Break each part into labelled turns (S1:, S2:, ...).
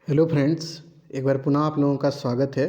S1: Hello friends, एक बार पुनः आप लोगों का स्वागत है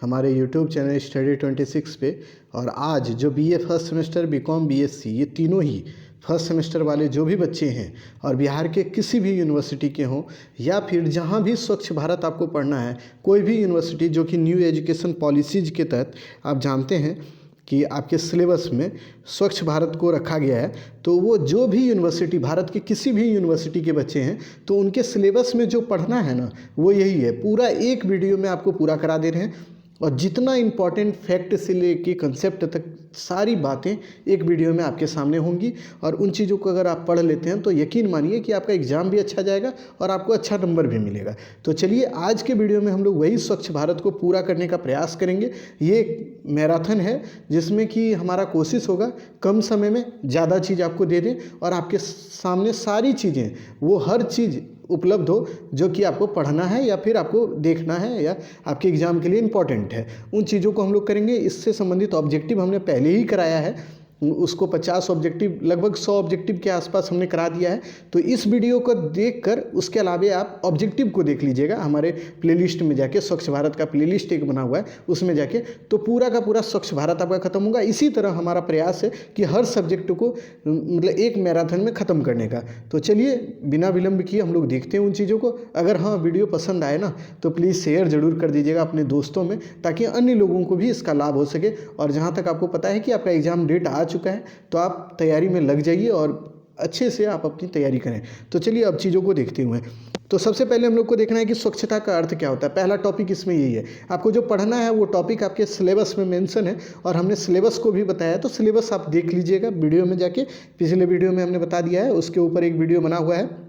S1: हमारे यूट्यूब चैनल स्टडी 26 पे। और आज जो BA first semester, BCom, BSc, ये तीनों ही फर्स्ट सेमेस्टर वाले जो भी बच्चे हैं और बिहार के किसी भी यूनिवर्सिटी के हों या फिर जहाँ भी स्वच्छ भारत आपको पढ़ना है, कोई भी यूनिवर्सिटी जो कि न्यू एजुकेशन पॉलिसीज़ के तहत आप जानते हैं कि आपके सिलेबस में स्वच्छ भारत को रखा गया है, तो वो जो भी यूनिवर्सिटी, भारत के किसी भी यूनिवर्सिटी के बच्चे हैं, तो उनके सिलेबस में जो पढ़ना है ना, वो यही है। पूरा एक वीडियो में आपको पूरा करा दे रहे हैं और जितना इम्पॉर्टेंट फैक्ट से लेके कंसेप्ट तक सारी बातें एक वीडियो में आपके सामने होंगी। और उन चीज़ों को अगर आप पढ़ लेते हैं तो यकीन मानिए कि आपका एग्ज़ाम भी अच्छा जाएगा और आपको अच्छा नंबर भी मिलेगा। तो चलिए, आज के वीडियो में हम लोग वही स्वच्छ भारत को पूरा करने का प्रयास करेंगे। ये एक मैराथन है जिसमें कि हमारा कोशिश होगा कम समय में ज़्यादा चीज़ आपको दे दें और आपके सामने सारी चीज़ें, वो हर चीज़ उपलब्ध हो जो कि आपको पढ़ना है या फिर आपको देखना है या आपके एग्ज़ाम के लिए इम्पॉर्टेंट है। उन चीज़ों को हम लोग करेंगे। इससे संबंधित ऑब्जेक्टिव हमने पहले ही कराया है, उसको 50 ऑब्जेक्टिव, लगभग 100 ऑब्जेक्टिव के आसपास हमने करा दिया है। तो इस वीडियो को देखकर उसके अलावे आप ऑब्जेक्टिव को देख लीजिएगा हमारे प्लेलिस्ट में जाके। स्वच्छ भारत का प्लेलिस्ट एक बना हुआ है, उसमें जाके तो पूरा का पूरा स्वच्छ भारत आपका खत्म होगा। इसी तरह हमारा प्रयास है कि हर सब्जेक्ट को मतलब एक मैराथन में ख़त्म करने का। तो चलिए, बिना विलंब किए हम लोग देखते हैं उन चीज़ों को। अगर हाँ वीडियो पसंद आए ना, तो प्लीज़ शेयर ज़रूर कर दीजिएगा अपने दोस्तों में, ताकि अन्य लोगों को भी इसका लाभ हो सके। और जहाँ तक आपको पता है कि आपका एग्ज़ाम डेट आ चुका है, तो आप तैयारी में लग जाइए और अच्छे से आप अपनी तैयारी करें। तो चलिए, अब चीज़ों को देखते हुए, तो सबसे पहले हम लोग को देखना है कि स्वच्छता का अर्थ क्या होता है। पहला टॉपिक इसमें यही है। आपको जो पढ़ना है वो टॉपिक आपके सिलेबस में मेंशन है और हमने सिलेबस को भी बताया, तो सिलेबस आप देख लीजिएगा वीडियो में जाके। पिछले वीडियो में हमने बता दिया है, उसके ऊपर एक वीडियो बना हुआ है,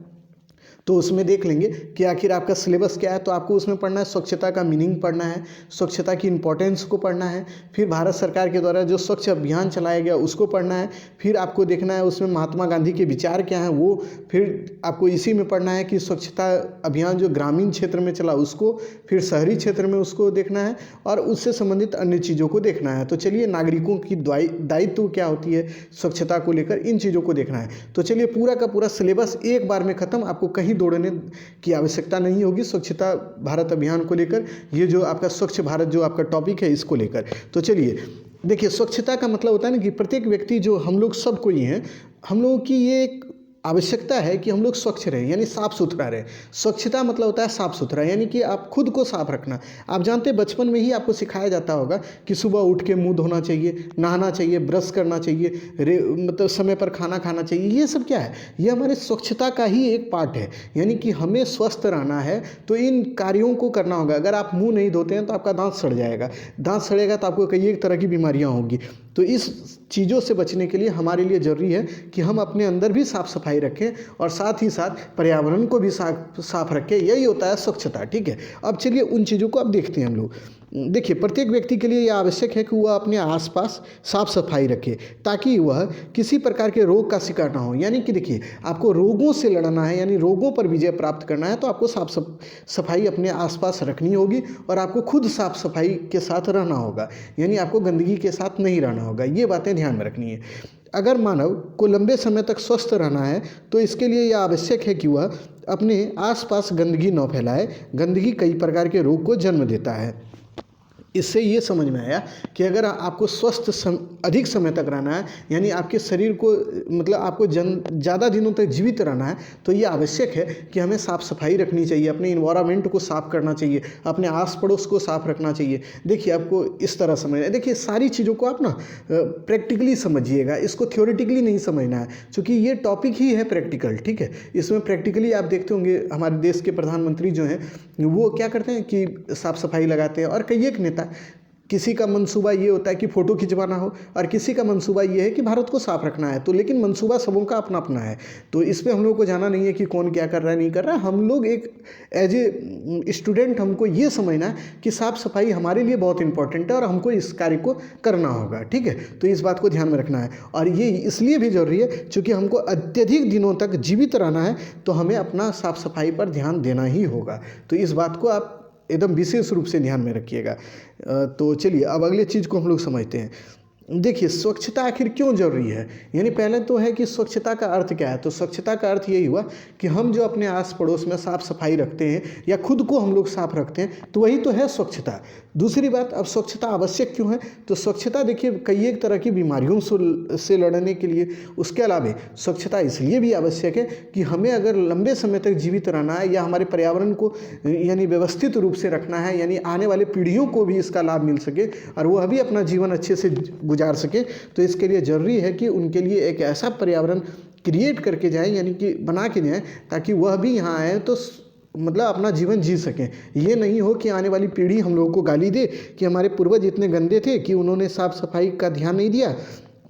S1: तो उसमें देख लेंगे कि आखिर आपका सिलेबस क्या है। तो आपको उसमें पढ़ना है, स्वच्छता का मीनिंग पढ़ना है, स्वच्छता की इंपॉर्टेंस को पढ़ना है, फिर भारत सरकार के द्वारा जो स्वच्छ अभियान चलाया गया उसको पढ़ना है, फिर आपको देखना है उसमें महात्मा गांधी के विचार क्या हैं वो, फिर आपको इसी में पढ़ना है कि स्वच्छता अभियान जो ग्रामीण क्षेत्र में चला उसको, फिर शहरी क्षेत्र में उसको देखना है और उससे संबंधित अन्य चीज़ों को देखना है। तो चलिए, नागरिकों की दायित्व क्या होती है स्वच्छता को लेकर, इन चीज़ों को देखना है। तो चलिए, पूरा का पूरा सिलेबस एक बार में ख़त्म, आपको कहीं दौड़ने की आवश्यकता नहीं होगी स्वच्छता भारत अभियान को लेकर। ये जो आपका स्वच्छ भारत जो आपका टॉपिक है, इसको लेकर। तो चलिए देखिए, स्वच्छता का मतलब होता है ना कि प्रत्येक व्यक्ति, जो हम लोग सब कोई हैं, हम लोगों की ये एक आवश्यकता है कि हम लोग स्वच्छ रहें, यानी साफ़ सुथरा रहें। स्वच्छता मतलब होता है साफ़ सुथरा, यानी कि आप खुद को साफ़ रखना। आप जानते हैं, बचपन में ही आपको सिखाया जाता होगा कि सुबह उठ के मुंह धोना चाहिए, नहाना चाहिए, ब्रश करना चाहिए, मतलब समय पर खाना खाना चाहिए। ये सब क्या है? ये हमारे स्वच्छता का ही एक पार्ट है। यानी कि हमें स्वस्थ रहना है तो इन कार्यों को करना होगा। अगर आप मुँह नहीं धोते हैं तो आपका दाँत सड़ जाएगा, दाँत सड़ेगा तो आपको कई एक तरह की बीमारियाँ होंगी। तो इस चीज़ों से बचने के लिए हमारे लिए ज़रूरी है कि हम अपने अंदर भी साफ़ सफाई रखें और साथ ही साथ पर्यावरण को भी साफ रखें। यही होता है स्वच्छता, ठीक है। अब चलिए, उन चीज़ों को अब देखते हैं हम लोग। देखिए, प्रत्येक व्यक्ति के लिए यह आवश्यक है कि वह अपने आसपास साफ सफाई रखे, ताकि वह किसी प्रकार के रोग का शिकार ना हो। यानी कि देखिए, आपको रोगों से लड़ना है, यानी रोगों पर विजय प्राप्त करना है, तो आपको साफ सफाई अपने आसपास रखनी होगी और आपको खुद साफ सफाई के साथ रहना होगा। यानी आपको गंदगी के साथ नहीं रहना होगा। ये बातें ध्यान में रखनी है। अगर मानव को लंबे समय तक स्वस्थ रहना है तो इसके लिए यह आवश्यक है कि वह अपने आसपास गंदगी न फैलाए। गंदगी कई प्रकार के रोग को जन्म देता है। इससे ये समझ में आया कि अगर आपको अधिक समय तक रहना है, यानी आपके शरीर को, मतलब आपको ज़्यादा दिनों तक जीवित रहना है, तो ये आवश्यक है कि हमें साफ़ सफाई रखनी चाहिए, अपने इन्वायरमेंट को साफ़ करना चाहिए, अपने आस पड़ोस को साफ़ रखना चाहिए। देखिए, आपको इस तरह समझना है। देखिए, सारी चीज़ों को आप ना प्रैक्टिकली समझिएगा, इसको थ्योरेटिकली नहीं समझना है, क्योंकि ये टॉपिक ही है प्रैक्टिकल, ठीक है। इसमें प्रैक्टिकली आप देखते होंगे हमारे देश के प्रधानमंत्री जो हैं, वो क्या करते हैं कि साफ़ सफाई लगाते हैं। और कई एक नेता, किसी का मंसूबा ये होता है कि फ़ोटो खिंचवाना हो और किसी का मंसूबा ये है कि भारत को साफ रखना है। तो लेकिन मंसूबा सबों का अपना अपना है, तो इस पे हम लोग को जाना नहीं है कि कौन क्या कर रहा है नहीं कर रहा है। हम लोग एक एज ए स्टूडेंट हमको ये समझना है कि साफ़ सफाई हमारे लिए बहुत इंपॉर्टेंट है और हमको इस कार्य को करना होगा, ठीक है। तो इस बात को ध्यान में रखना है। और ये इसलिए भी ज़रूरी है क्योंकि हमको अत्यधिक दिनों तक जीवित रहना है, तो हमें अपना साफ़ सफाई पर ध्यान देना ही होगा। तो इस बात को आप एकदम विशेष रूप से ध्यान में रखिएगा। तो चलिए, अब अगले चीज़ को हम लोग समझते हैं। देखिए स्वच्छता आखिर क्यों ज़रूरी है, यानी पहले तो है कि स्वच्छता का अर्थ क्या है। तो स्वच्छता का अर्थ यही हुआ कि हम जो अपने आस पड़ोस में साफ़ सफाई रखते हैं या खुद को हम लोग साफ रखते हैं, तो वही तो है स्वच्छता। दूसरी बात, अब स्वच्छता आवश्यक क्यों है, तो स्वच्छता देखिए कई एक तरह की बीमारियों से लड़ने के लिए, उसके अलावा स्वच्छता इसलिए भी आवश्यक है कि हमें अगर लंबे समय तक जीवित रहना है या हमारे पर्यावरण को यानी व्यवस्थित रूप से रखना है, यानी आने वाले पीढ़ियों को भी इसका लाभ मिल सके और वह भी अपना जीवन अच्छे से गुजार सके, तो इसके लिए ज़रूरी है कि उनके लिए एक ऐसा पर्यावरण क्रिएट करके जाएं, यानी कि बना के जाएं, ताकि वह भी यहाँ आए तो मतलब अपना जीवन जी सकें। ये नहीं हो कि आने वाली पीढ़ी हम लोगों को गाली दे कि हमारे पूर्वज इतने गंदे थे कि उन्होंने साफ़ सफाई का ध्यान नहीं दिया,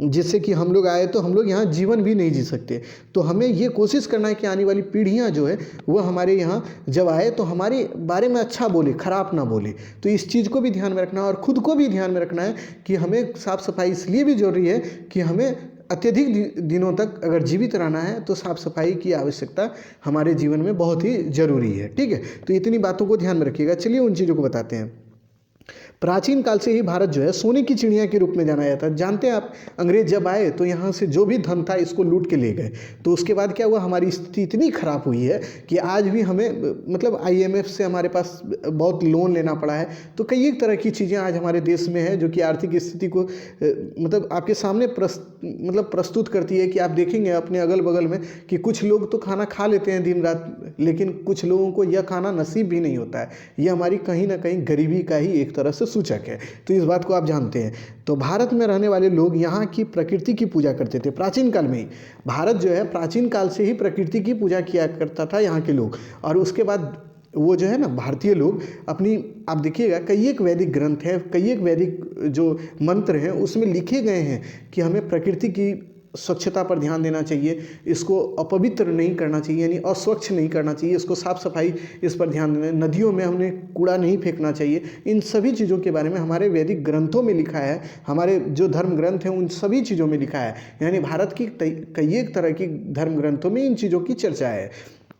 S1: जिससे कि हम लोग आए तो हम लोग यहाँ जीवन भी नहीं जी सकते। तो हमें ये कोशिश करना है कि आने वाली पीढ़ियाँ जो है वह हमारे यहाँ जब आए तो हमारे बारे में अच्छा बोले, ख़राब ना बोले। तो इस चीज़ को भी ध्यान में रखना है और ख़ुद को भी ध्यान में रखना है कि हमें साफ़ सफाई इसलिए भी ज़रूरी है कि हमें अत्यधिक दिनों तक अगर जीवित रहना है तो साफ़ सफाई की आवश्यकता हमारे जीवन में बहुत ही ज़रूरी है। ठीक है, तो इतनी बातों को ध्यान में रखिएगा। चलिए उन चीज़ों को बताते हैं। प्राचीन काल से ही भारत जो है सोने की चिड़िया के रूप में जाना जाता है। जानते हैं आप, अंग्रेज जब आए तो यहाँ से जो भी धन था इसको लूट के ले गए। तो उसके बाद क्या हुआ, हमारी स्थिति इतनी ख़राब हुई है कि आज भी हमें मतलब IMF से हमारे पास बहुत लोन लेना पड़ा है। तो कई एक तरह की चीज़ें आज हमारे देश में है जो कि आर्थिक स्थिति को मतलब आपके सामने प्रस्तुत करती है कि आप देखेंगे अपने अगल बगल में कि कुछ लोग तो खाना खा लेते हैं दिन रात, लेकिन कुछ लोगों को यह खाना नसीब भी नहीं होता है। ये हमारी कहीं ना कहीं गरीबी का ही एक तरह से सूचक है। तो इस बात को आप जानते हैं। तो भारत में रहने वाले लोग यहाँ की प्रकृति की पूजा करते थे प्राचीन काल में ही। भारत जो है प्राचीन काल से ही प्रकृति की पूजा किया करता था यहाँ के लोग। और उसके बाद वो जो है ना भारतीय लोग अपनी, आप देखिएगा कई एक वैदिक ग्रंथ हैं, कई एक वैदिक जो मंत्र हैं उसमें लिखे गए हैं कि हमें प्रकृति की स्वच्छता पर ध्यान देना चाहिए, इसको अपवित्र नहीं करना चाहिए, यानी अस्वच्छ नहीं करना चाहिए, इसको साफ़ सफाई इस पर ध्यान देना, नदियों में हमने कूड़ा नहीं फेंकना चाहिए। इन सभी चीज़ों के बारे में हमारे वैदिक ग्रंथों में लिखा है, हमारे जो धर्म ग्रंथ हैं उन सभी चीज़ों में लिखा है। यानी भारत की कई एक तरह की धर्म ग्रंथों में इन चीज़ों की चर्चा है।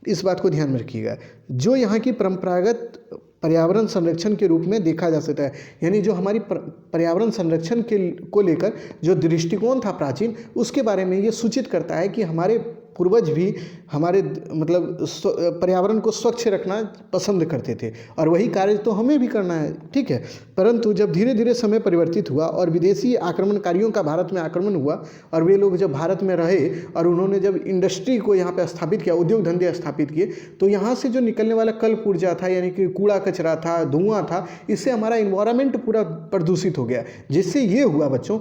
S1: इस बात को ध्यान में रखिएगा। जो यहाँ की परंपरागत पर्यावरण संरक्षण के रूप में देखा जा सकता है, यानी जो हमारी पर्यावरण संरक्षण को लेकर जो दृष्टिकोण था प्राचीन, उसके बारे में ये सूचित करता है कि हमारे पूर्वज भी हमारे मतलब पर्यावरण को स्वच्छ रखना पसंद करते थे और वही कार्य तो हमें भी करना है। ठीक है, परंतु जब धीरे धीरे समय परिवर्तित हुआ और विदेशी आक्रमणकारियों का भारत में आक्रमण हुआ और वे लोग जब भारत में रहे और उन्होंने जब इंडस्ट्री को यहाँ पे स्थापित किया, उद्योग धंधे स्थापित किए, तो यहाँ से जो निकलने वाला कल्प ऊर्जा था, यानी कि कूड़ा कचरा था, धुआं था, इससे हमारा इन्वायरमेंट पूरा प्रदूषित हो गया। जिससे ये हुआ बच्चों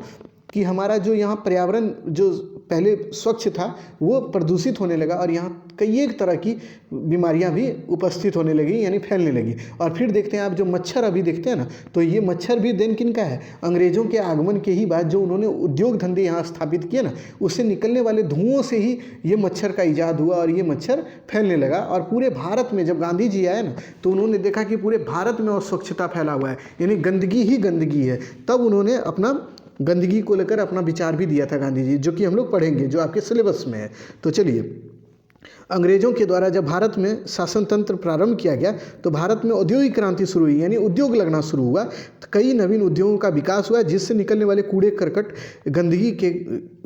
S1: कि हमारा जो यहाँ पर्यावरण जो पहले स्वच्छ था वो प्रदूषित होने लगा और यहाँ कई एक तरह की बीमारियाँ भी उपस्थित होने लगी, यानी फैलने लगी। और फिर देखते हैं आप जो मच्छर अभी देखते हैं ना, तो ये मच्छर भी देन किन का है, अंग्रेज़ों के आगमन के ही बाद जो उन्होंने उद्योग धंधे यहाँ स्थापित किए ना, उससे निकलने वाले धुओं से ही ये मच्छर का ईजाद हुआ और ये मच्छर फैलने लगा। और पूरे भारत में जब गांधी जी आए ना, तो उन्होंने देखा कि पूरे भारत में अस्वच्छता फैला हुआ है, यानी गंदगी ही गंदगी है। तब उन्होंने अपना गंदगी को लेकर अपना विचार भी दिया था गांधी जी, जो कि हम लोग पढ़ेंगे, जो आपके सिलेबस में है। तो चलिए, अंग्रेज़ों के द्वारा जब भारत में शासन तंत्र प्रारंभ किया गया तो भारत में औद्योगिक क्रांति शुरू हुई, यानी उद्योग लगना शुरू हुआ। तो कई नवीन उद्योगों का विकास हुआ जिससे निकलने वाले कूड़े करकट गंदगी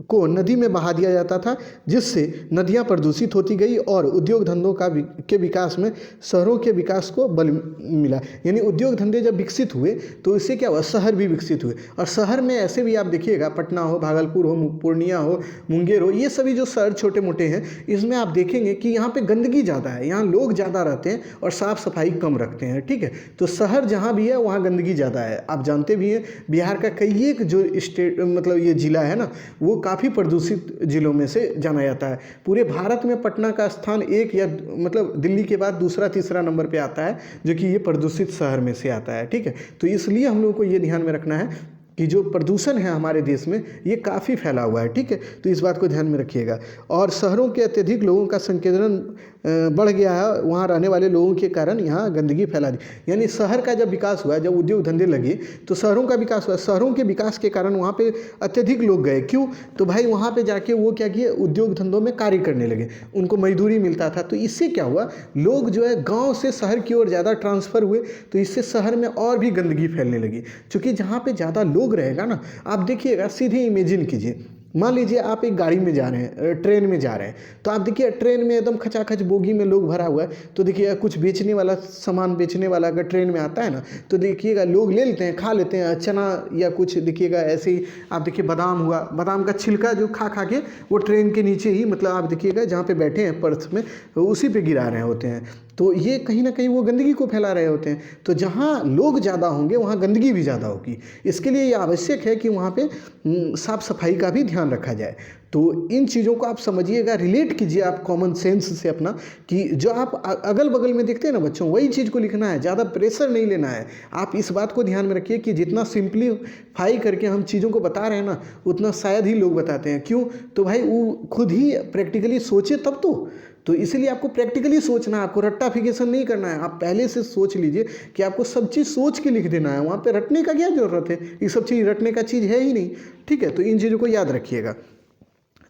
S1: को नदी में बहा दिया जाता था, जिससे नदियां प्रदूषित होती गई और उद्योग धंधों के विकास में शहरों के विकास को बल मिला। यानी उद्योग धंधे जब विकसित हुए तो इससे क्या हुआ, शहर भी विकसित हुए। और शहर में ऐसे भी आप देखिएगा, पटना हो, भागलपुर हो, पूर्णिया हो, मुंगेर हो, ये सभी जो शहर छोटे मोटे हैं, इसमें आप देखेंगे कि यहाँ पे गंदगी ज़्यादा है, यहाँ लोग ज़्यादा रहते हैं और साफ़ सफाई कम रखते हैं। ठीक है, तो शहर जहाँ भी है वहाँ गंदगी ज़्यादा है। आप जानते भी हैं बिहार का कई एक जो स्टेट मतलब ये ज़िला है ना, वो काफ़ी प्रदूषित ज़िलों में से जाना जाता है। पूरे भारत में पटना का स्थान एक या मतलब दिल्ली के बाद दूसरा तीसरा नंबर पे आता है, जो कि ये प्रदूषित शहर में से आता है। ठीक है, तो इसलिए हम लोगों को ये ध्यान में रखना है कि जो प्रदूषण है हमारे देश में ये काफ़ी फैला हुआ है। ठीक है, तो इस बात को ध्यान में रखिएगा। और शहरों के अत्यधिक लोगों का संकेंद्रण बढ़ गया है वहाँ रहने वाले लोगों के कारण यहाँ गंदगी फैला दी। यानी शहर का जब विकास हुआ, जब उद्योग धंधे लगे तो शहरों का विकास हुआ। शहरों के विकास के कारण वहाँ पे अत्यधिक लोग गए। क्यों? तो भाई वहाँ पे जाके वो क्या किए, उद्योग धंधों में कार्य करने लगे, उनको मजदूरी मिलता था। तो इससे क्या हुआ, लोग जो है गाँव से शहर की ओर ज़्यादा ट्रांसफ़र हुए, तो इससे शहर में और भी गंदगी फैलने लगी। क्योंकि जहाँ पे ज़्यादा लोग रहेगा ना, आप देखिएगा, सीधे इमेजिन कीजिए, मान लीजिए आप एक गाड़ी में जा रहे हैं, ट्रेन में जा रहे हैं, तो आप देखिए ट्रेन में एकदम खचाखच बोगी में लोग भरा हुआ है। तो देखिएगा कुछ बेचने वाला, सामान बेचने वाला अगर ट्रेन में आता है ना, तो देखिएगा लोग ले लेते हैं, खा लेते हैं चना या कुछ, देखिएगा ऐसे ही आप देखिए बादाम हुआ, बादाम का छिलका जो खा खा के वो ट्रेन के नीचे ही, मतलब आप देखिएगा जहाँ पे बैठे हैं पर्थ में, उसी पे गिरा रहे होते हैं। तो ये कहीं ना कहीं वो गंदगी को फैला रहे होते हैं। तो जहाँ लोग ज़्यादा होंगे वहाँ गंदगी भी ज़्यादा होगी। इसके लिए ये आवश्यक है कि वहाँ पे साफ़ सफाई का भी ध्यान रखा जाए। तो इन चीज़ों को आप समझिएगा, रिलेट कीजिए आप कॉमन सेंस से अपना, कि जो आप अगल बगल में देखते हैं ना बच्चों, वही चीज़ को लिखना है, ज़्यादा प्रेशर नहीं लेना है। आप इस बात को ध्यान में रखिए कि जितना सिंप्लीफाई करके हम चीज़ों को बता रहे हैं ना, उतना शायद ही लोग बताते हैं। क्यों? तो भाई वो खुद ही प्रैक्टिकली सोचे तब तो इसलिए आपको प्रैक्टिकली सोचना है, आपको रट्टाफिकेशन नहीं करना है। आप पहले से सोच लीजिए कि आपको सब चीज़ सोच के लिख देना है, वहाँ पे रटने का क्या ज़रूरत है, ये सब चीज़ रटने का चीज़ है ही नहीं। ठीक है, तो इन चीज़ों को याद रखिएगा।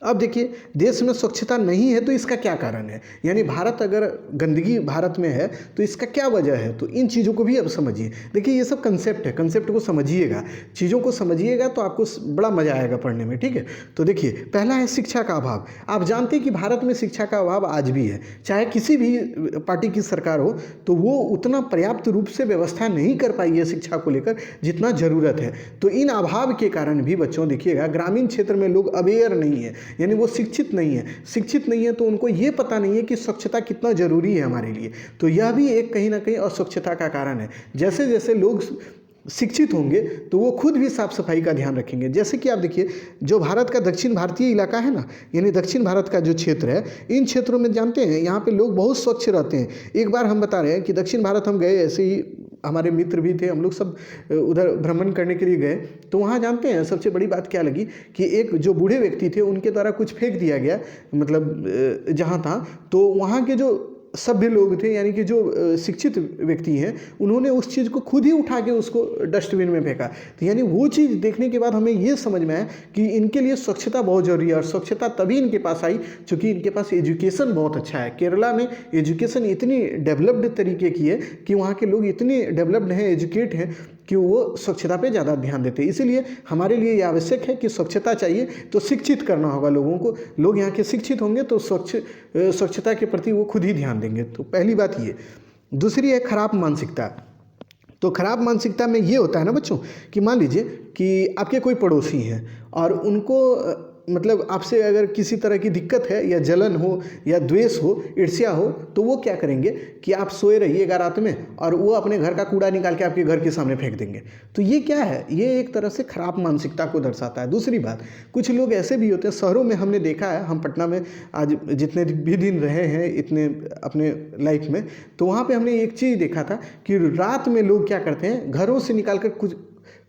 S1: अब देखिए, देश में स्वच्छता नहीं है तो इसका क्या कारण है, यानी भारत, अगर गंदगी भारत में है तो इसका क्या वजह है, तो इन चीज़ों को भी अब समझिए। देखिए ये सब कंसेप्ट है, कंसेप्ट को समझिएगा, चीज़ों को समझिएगा तो आपको बड़ा मज़ा आएगा पढ़ने में। ठीक है, तो देखिए पहला है शिक्षा का अभाव। आप जानते हैं कि भारत में शिक्षा का अभाव आज भी है, चाहे किसी भी पार्टी की सरकार हो, तो वो उतना पर्याप्त रूप से व्यवस्था नहीं कर पाई है शिक्षा को लेकर जितना ज़रूरत है। तो इन अभाव के कारण भी बच्चों देखिएगा, ग्रामीण क्षेत्र में लोग अवेयर नहीं है, यानी वो शिक्षित नहीं है। शिक्षित नहीं है तो उनको ये पता नहीं है कि स्वच्छता कितना ज़रूरी है हमारे लिए। तो यह भी एक कहीं ना कहीं अस्वच्छता का कारण है। जैसे जैसे लोग शिक्षित होंगे तो वो खुद भी साफ सफाई का ध्यान रखेंगे। जैसे कि आप देखिए, जो भारत का दक्षिण भारतीय इलाका है ना, यानी दक्षिण भारत का जो क्षेत्र है, इन क्षेत्रों में जानते हैं यहाँ पे लोग बहुत स्वच्छ रहते हैं। एक बार हम बता रहे हैं कि दक्षिण भारत हम गए, ऐसे ही हमारे मित्र भी थे, हम लोग सब उधर भ्रमण करने के लिए गए। तो वहाँ जानते हैं सबसे बड़ी बात क्या लगी, कि एक जो बूढ़े व्यक्ति थे उनके द्वारा कुछ फेंक दिया गया, मतलब जहाँ था, तो वहाँ के जो सभ्य लोग थे, यानी कि जो शिक्षित व्यक्ति हैं, उन्होंने उस चीज़ को खुद ही उठा के उसको डस्टबिन में फेंका। तो यानी वो चीज़ देखने के बाद हमें ये समझ में आया कि इनके लिए स्वच्छता बहुत ज़रूरी है। और स्वच्छता तभी इनके पास आई क्योंकि इनके पास एजुकेशन बहुत अच्छा है। केरला में एजुकेशन इतनी डेवलप्ड तरीके की है कि वहाँ के लोग इतने डेवलप्ड हैं, एजुकेट हैं, कि वो स्वच्छता पे ज़्यादा ध्यान देते हैं। इसीलिए हमारे लिए ये आवश्यक है कि स्वच्छता चाहिए तो शिक्षित करना होगा लोगों को। लोग यहाँ के शिक्षित होंगे तो स्वच्छता के प्रति वो खुद ही ध्यान देंगे। तो पहली बात ये। दूसरी है खराब मानसिकता। तो खराब मानसिकता में ये होता है ना बच्चों, कि मान लीजिए कि आपके कोई पड़ोसी हैं और उनको मतलब आपसे अगर किसी तरह की दिक्कत है, या जलन हो, या द्वेष हो, ईर्ष्या हो, तो वो क्या करेंगे कि आप सोए रहिएगा रात में और वो अपने घर का कूड़ा निकाल के आपके घर के सामने फेंक देंगे। तो ये क्या है, ये एक तरह से खराब मानसिकता को दर्शाता है। दूसरी बात, कुछ लोग ऐसे भी होते हैं, शहरों में हमने देखा है, हम पटना में आज जितने भी दिन रहे हैं इतने अपने लाइफ में, तो वहाँ पर हमने एक चीज़ देखा था कि रात में लोग क्या करते हैं, घरों से निकाल कर कुछ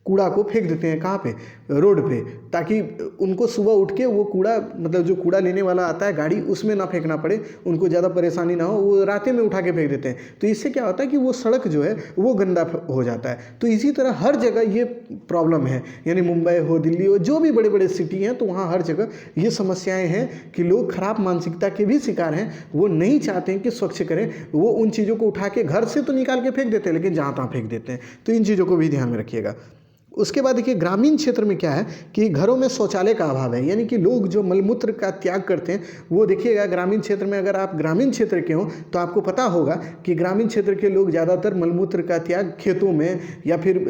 S1: कूड़ा को फेंक देते हैं। कहाँ पे? रोड पे, ताकि उनको सुबह उठ के वो कूड़ा, मतलब जो कूड़ा लेने वाला आता है गाड़ी, उसमें ना फेंकना पड़े, उनको ज़्यादा परेशानी ना हो, वो रातें में उठा के फेंक देते हैं। तो इससे क्या होता है कि वो सड़क जो है वो गंदा हो जाता है। तो इसी तरह हर जगह ये प्रॉब्लम है, यानी मुंबई हो, दिल्ली हो, जो भी बड़े बड़े सिटी हैं, तो वहाँ हर जगह ये समस्याएँ हैं कि लोग खराब मानसिकता के भी शिकार हैं। वो नहीं चाहते हैं कि स्वच्छ करें, वो उन चीज़ों को उठा के घर से तो निकाल के फेंक देते हैं, लेकिन जहाँ तहाँ फेंक देते हैं। तो इन चीज़ों को भी ध्यान में रखिएगा। उसके बाद देखिए, ग्रामीण क्षेत्र में क्या है कि घरों में शौचालय का अभाव है, यानी कि लोग जो मलमूत्र का त्याग करते हैं, वो देखिएगा ग्रामीण क्षेत्र में, अगर आप ग्रामीण क्षेत्र के हों तो आपको पता होगा कि ग्रामीण क्षेत्र के लोग ज़्यादातर मलमूत्र का त्याग खेतों में, या फिर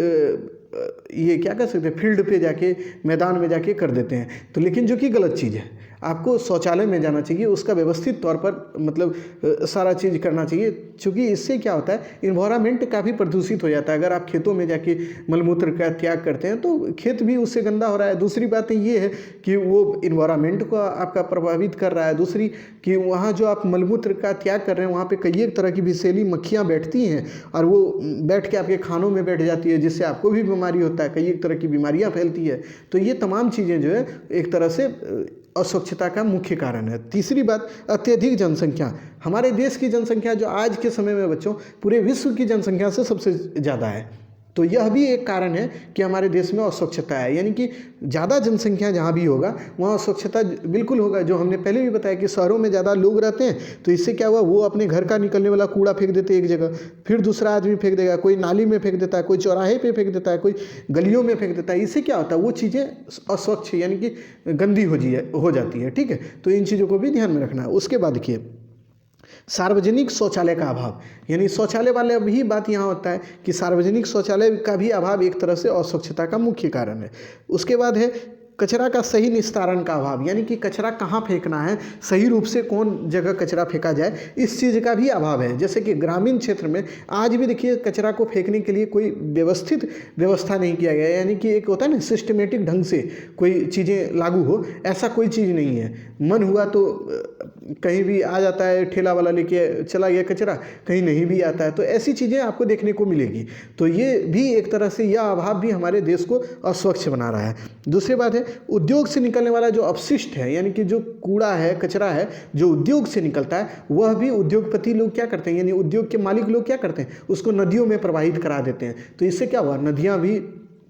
S1: ये क्या कर सकते हैं, फील्ड पे जाके, मैदान में जाके कर देते हैं। तो लेकिन जो कि गलत चीज़ है, आपको शौचालय में जाना चाहिए, उसका व्यवस्थित तौर पर मतलब सारा चीज़ करना चाहिए, क्योंकि इससे क्या होता है, इन्वायरमेंट काफ़ी प्रदूषित हो जाता है। अगर आप खेतों में जाके मलमूत्र का त्याग करते हैं तो खेत भी उससे गंदा हो रहा है। दूसरी बात ये है कि वो इन्वायरमेंट को आपका प्रभावित कर रहा है। दूसरी कि वहाँ जो आप मलमूत्र का त्याग कर रहे हैं, वहाँ पर कई एक तरह की विषैली मक्खियाँ बैठती हैं, और वो बैठ के आपके खानों में बैठ जाती है, जिससे आपको भी बीमारी होता है, कई एक तरह की बीमारियाँ फैलती है। तो ये तमाम चीज़ें जो है एक तरह से अस्वच्छता का मुख्य कारण है। तीसरी बात, अत्यधिक जनसंख्या। हमारे देश की जनसंख्या जो आज के समय में बच्चों पूरे विश्व की जनसंख्या से सबसे ज़्यादा है, तो यह भी एक कारण है कि हमारे देश में अस्वच्छता है। यानी कि ज़्यादा जनसंख्या जहाँ भी होगा वहाँ अस्वच्छता बिल्कुल होगा। जो हमने पहले भी बताया कि शहरों में ज़्यादा लोग रहते हैं, तो इससे क्या हुआ, वो अपने घर का निकलने वाला कूड़ा फेंक देते हैं एक जगह, फिर दूसरा आदमी फेंक देगा, कोई नाली में फेंक देता है, कोई चौराहे पे फेंक देता है, कोई गलियों में फेंक देता है। इससे क्या होता है, वो चीज़ें अस्वच्छ यानी कि गंदी हो जाती है। ठीक है, तो इन चीज़ों को भी ध्यान में रखना है। उसके बाद देखिए, सार्वजनिक शौचालय का अभाव, यानी शौचालय वाले भी बात यहाँ होता है कि सार्वजनिक शौचालय का भी अभाव एक तरह से अस्वच्छता का मुख्य कारण है। उसके बाद है कचरा का सही निस्तारण का अभाव, यानी कि कचरा कहाँ फेंकना है, सही रूप से कौन जगह कचरा फेंका जाए, इस चीज़ का भी अभाव है। जैसे कि ग्रामीण क्षेत्र में आज भी देखिए कचरा को फेंकने के लिए कोई व्यवस्थित व्यवस्था नहीं किया गया, यानी कि एक होता है ना सिस्टमेटिक ढंग से कोई चीज़ें लागू हो, ऐसा कोई चीज़ नहीं है। मन हुआ तो कहीं भी आ जाता है, ठेला वाला लेके चला गया कचरा, कहीं नहीं भी आता है, तो ऐसी चीज़ें आपको देखने को मिलेगी। तो ये भी एक तरह से यह अभाव भी हमारे देश को अस्वच्छ बना रहा है। दूसरी बात है, उद्योग से निकलने वाला जो अपशिष्ट है, यानी कि जो कूड़ा है, कचरा है, जो उद्योग से निकलता है, वह भी उद्योगपति लोग क्या करते हैं, यानी उद्योग के मालिक लोग क्या करते हैं, उसको नदियों में प्रवाहित करा देते हैं। तो इससे क्या हुआ, नदियाँ भी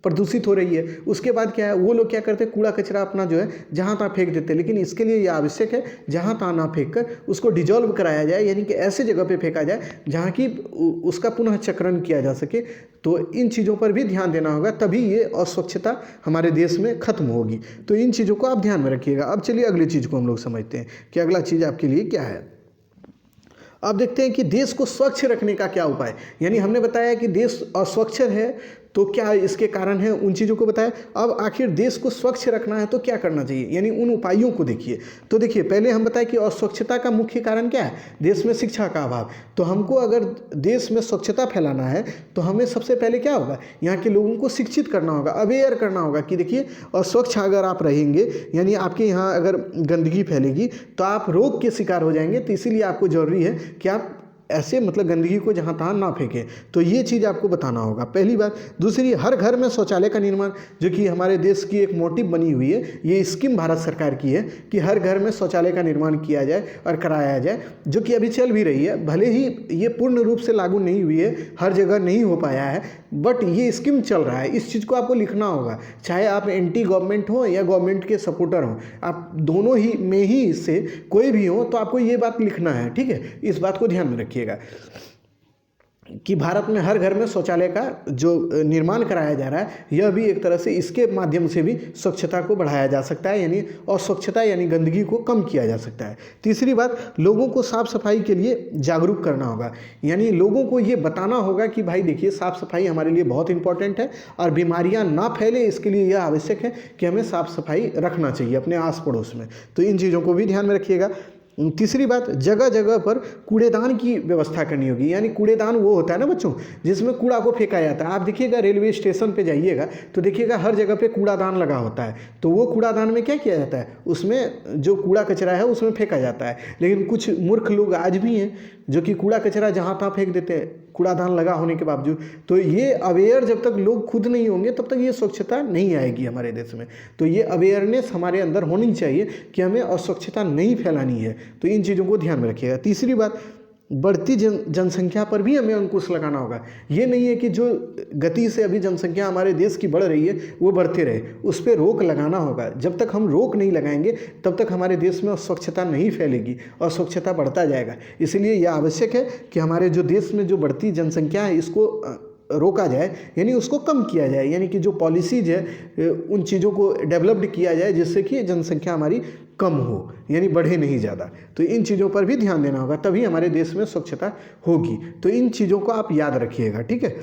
S1: प्रदूषित हो रही है। उसके बाद क्या है, वो लोग क्या करते हैं, कूड़ा कचरा अपना जो है जहाँ तहाँ फेंक देते हैं। लेकिन इसके लिए यह आवश्यक है जहाँ तहाँ ना फेंक कर उसको डिजॉल्व कराया जाए, यानी कि ऐसे जगह पे फेंका जाए जहाँ की उसका पुनः चक्रण किया जा सके। तो इन चीज़ों पर भी ध्यान देना होगा, तभी ये अस्वच्छता हमारे देश में खत्म होगी। तो इन चीज़ों को आप ध्यान में रखिएगा। अब चलिए अगली चीज़ को हम लोग समझते हैं कि अगला चीज़ आपके लिए क्या है। अब देखते हैं कि देश को स्वच्छ रखने का क्या उपाय, यानी हमने बताया कि देश अस्वच्छ है तो क्या इसके कारण है, उन चीज़ों को बताया। अब आखिर देश को स्वच्छ रखना है तो क्या करना चाहिए, यानी उन उपायों को देखिए। तो देखिए, पहले हम बताएं कि अस्वच्छता का मुख्य कारण क्या है, देश में शिक्षा का अभाव। तो हमको अगर देश में स्वच्छता फैलाना है तो हमें सबसे पहले क्या होगा, यहाँ के लोगों को शिक्षित करना होगा, अवेयर करना होगा कि देखिए अस्वच्छ अगर आप रहेंगे, यानी आपके यहाँ अगर गंदगी फैलेगी तो आप रोग के शिकार हो जाएंगे। तो इसीलिए आपको ज़रूरी है कि आप ऐसे मतलब गंदगी को जहाँ तहाँ ना फेंकें। तो ये चीज़ आपको बताना होगा, पहली बात। दूसरी, हर घर में शौचालय का निर्माण, जो कि हमारे देश की एक मोटिव बनी हुई है, ये स्कीम भारत सरकार की है कि हर घर में शौचालय का निर्माण किया जाए और कराया जाए, जो कि अभी चल भी रही है। भले ही ये पूर्ण रूप से लागू नहीं हुई है, हर जगह नहीं हो पाया है, बट ये स्कीम चल रहा है। इस चीज़ को आपको लिखना होगा, चाहे आप एंटी गवर्नमेंट हो या गवर्नमेंट के सपोर्टर हो, आप दोनों ही में ही से कोई भी हो, तो आपको ये बात लिखना है। ठीक है, इस बात को ध्यान में रखिएगा कि भारत में हर घर में शौचालय का जो निर्माण कराया जा रहा है, यह भी एक तरह से इसके माध्यम से भी स्वच्छता को बढ़ाया जा सकता है, यानी अस्वच्छता यानी गंदगी को कम किया जा सकता है। तीसरी बात, लोगों को साफ सफाई के लिए जागरूक करना होगा, यानी लोगों को ये बताना होगा कि भाई देखिए साफ सफाई हमारे लिए बहुत इंपॉर्टेंट है और बीमारियां ना फैले, इसके लिए यह आवश्यक है कि हमें साफ सफाई रखना चाहिए अपने आस पड़ोस में। तो इन चीज़ों को भी ध्यान में रखिएगा। तीसरी बात, जगह जगह पर कूड़ेदान की व्यवस्था करनी होगी, यानी कूड़ेदान वो होता है ना बच्चों जिसमें कूड़ा को फेंका जाता है। आप देखिएगा रेलवे स्टेशन पे जाइएगा तो देखिएगा हर जगह पे कूड़ादान लगा होता है। तो वो कूड़ादान में क्या किया जाता है, उसमें जो कूड़ा कचरा है उसमें फेंका जाता है। लेकिन कुछ मूर्ख लोग आज भी हैं जो कि कूड़ा कचरा जहाँ तहाँ फेंक देते हैं, कूड़ादान लगा होने के बावजूद। तो ये अवेयर जब तक लोग खुद नहीं होंगे तब तक ये स्वच्छता नहीं आएगी हमारे देश में। तो ये अवेयरनेस हमारे अंदर होनी चाहिए कि हमें अस्वच्छता नहीं फैलानी है। तो इन चीज़ों को ध्यान में रखिएगा। तीसरी बात, बढ़ती जनसंख्या पर भी हमें अंकुश लगाना होगा। ये नहीं है कि जो गति से अभी जनसंख्या हमारे देश की बढ़ रही है वो बढ़ते रहे, उस पर रोक लगाना होगा। जब तक हम रोक नहीं लगाएंगे तब तक हमारे देश में अस्वच्छता नहीं फैलेगी, अस्वच्छता बढ़ता जाएगा। इसलिए यह आवश्यक है कि हमारे जो देश में जो बढ़ती जनसंख्या है इसको रोका जाए, यानी उसको कम किया जाए, यानी कि जो पॉलिसीज है उन चीज़ों को डेवलप्ड किया जाए जिससे कि जनसंख्या हमारी कम हो, यानी बढ़े नहीं ज़्यादा। तो इन चीज़ों पर भी ध्यान देना होगा, तभी हमारे देश में स्वच्छता होगी। तो इन चीज़ों को आप याद रखिएगा, ठीक है।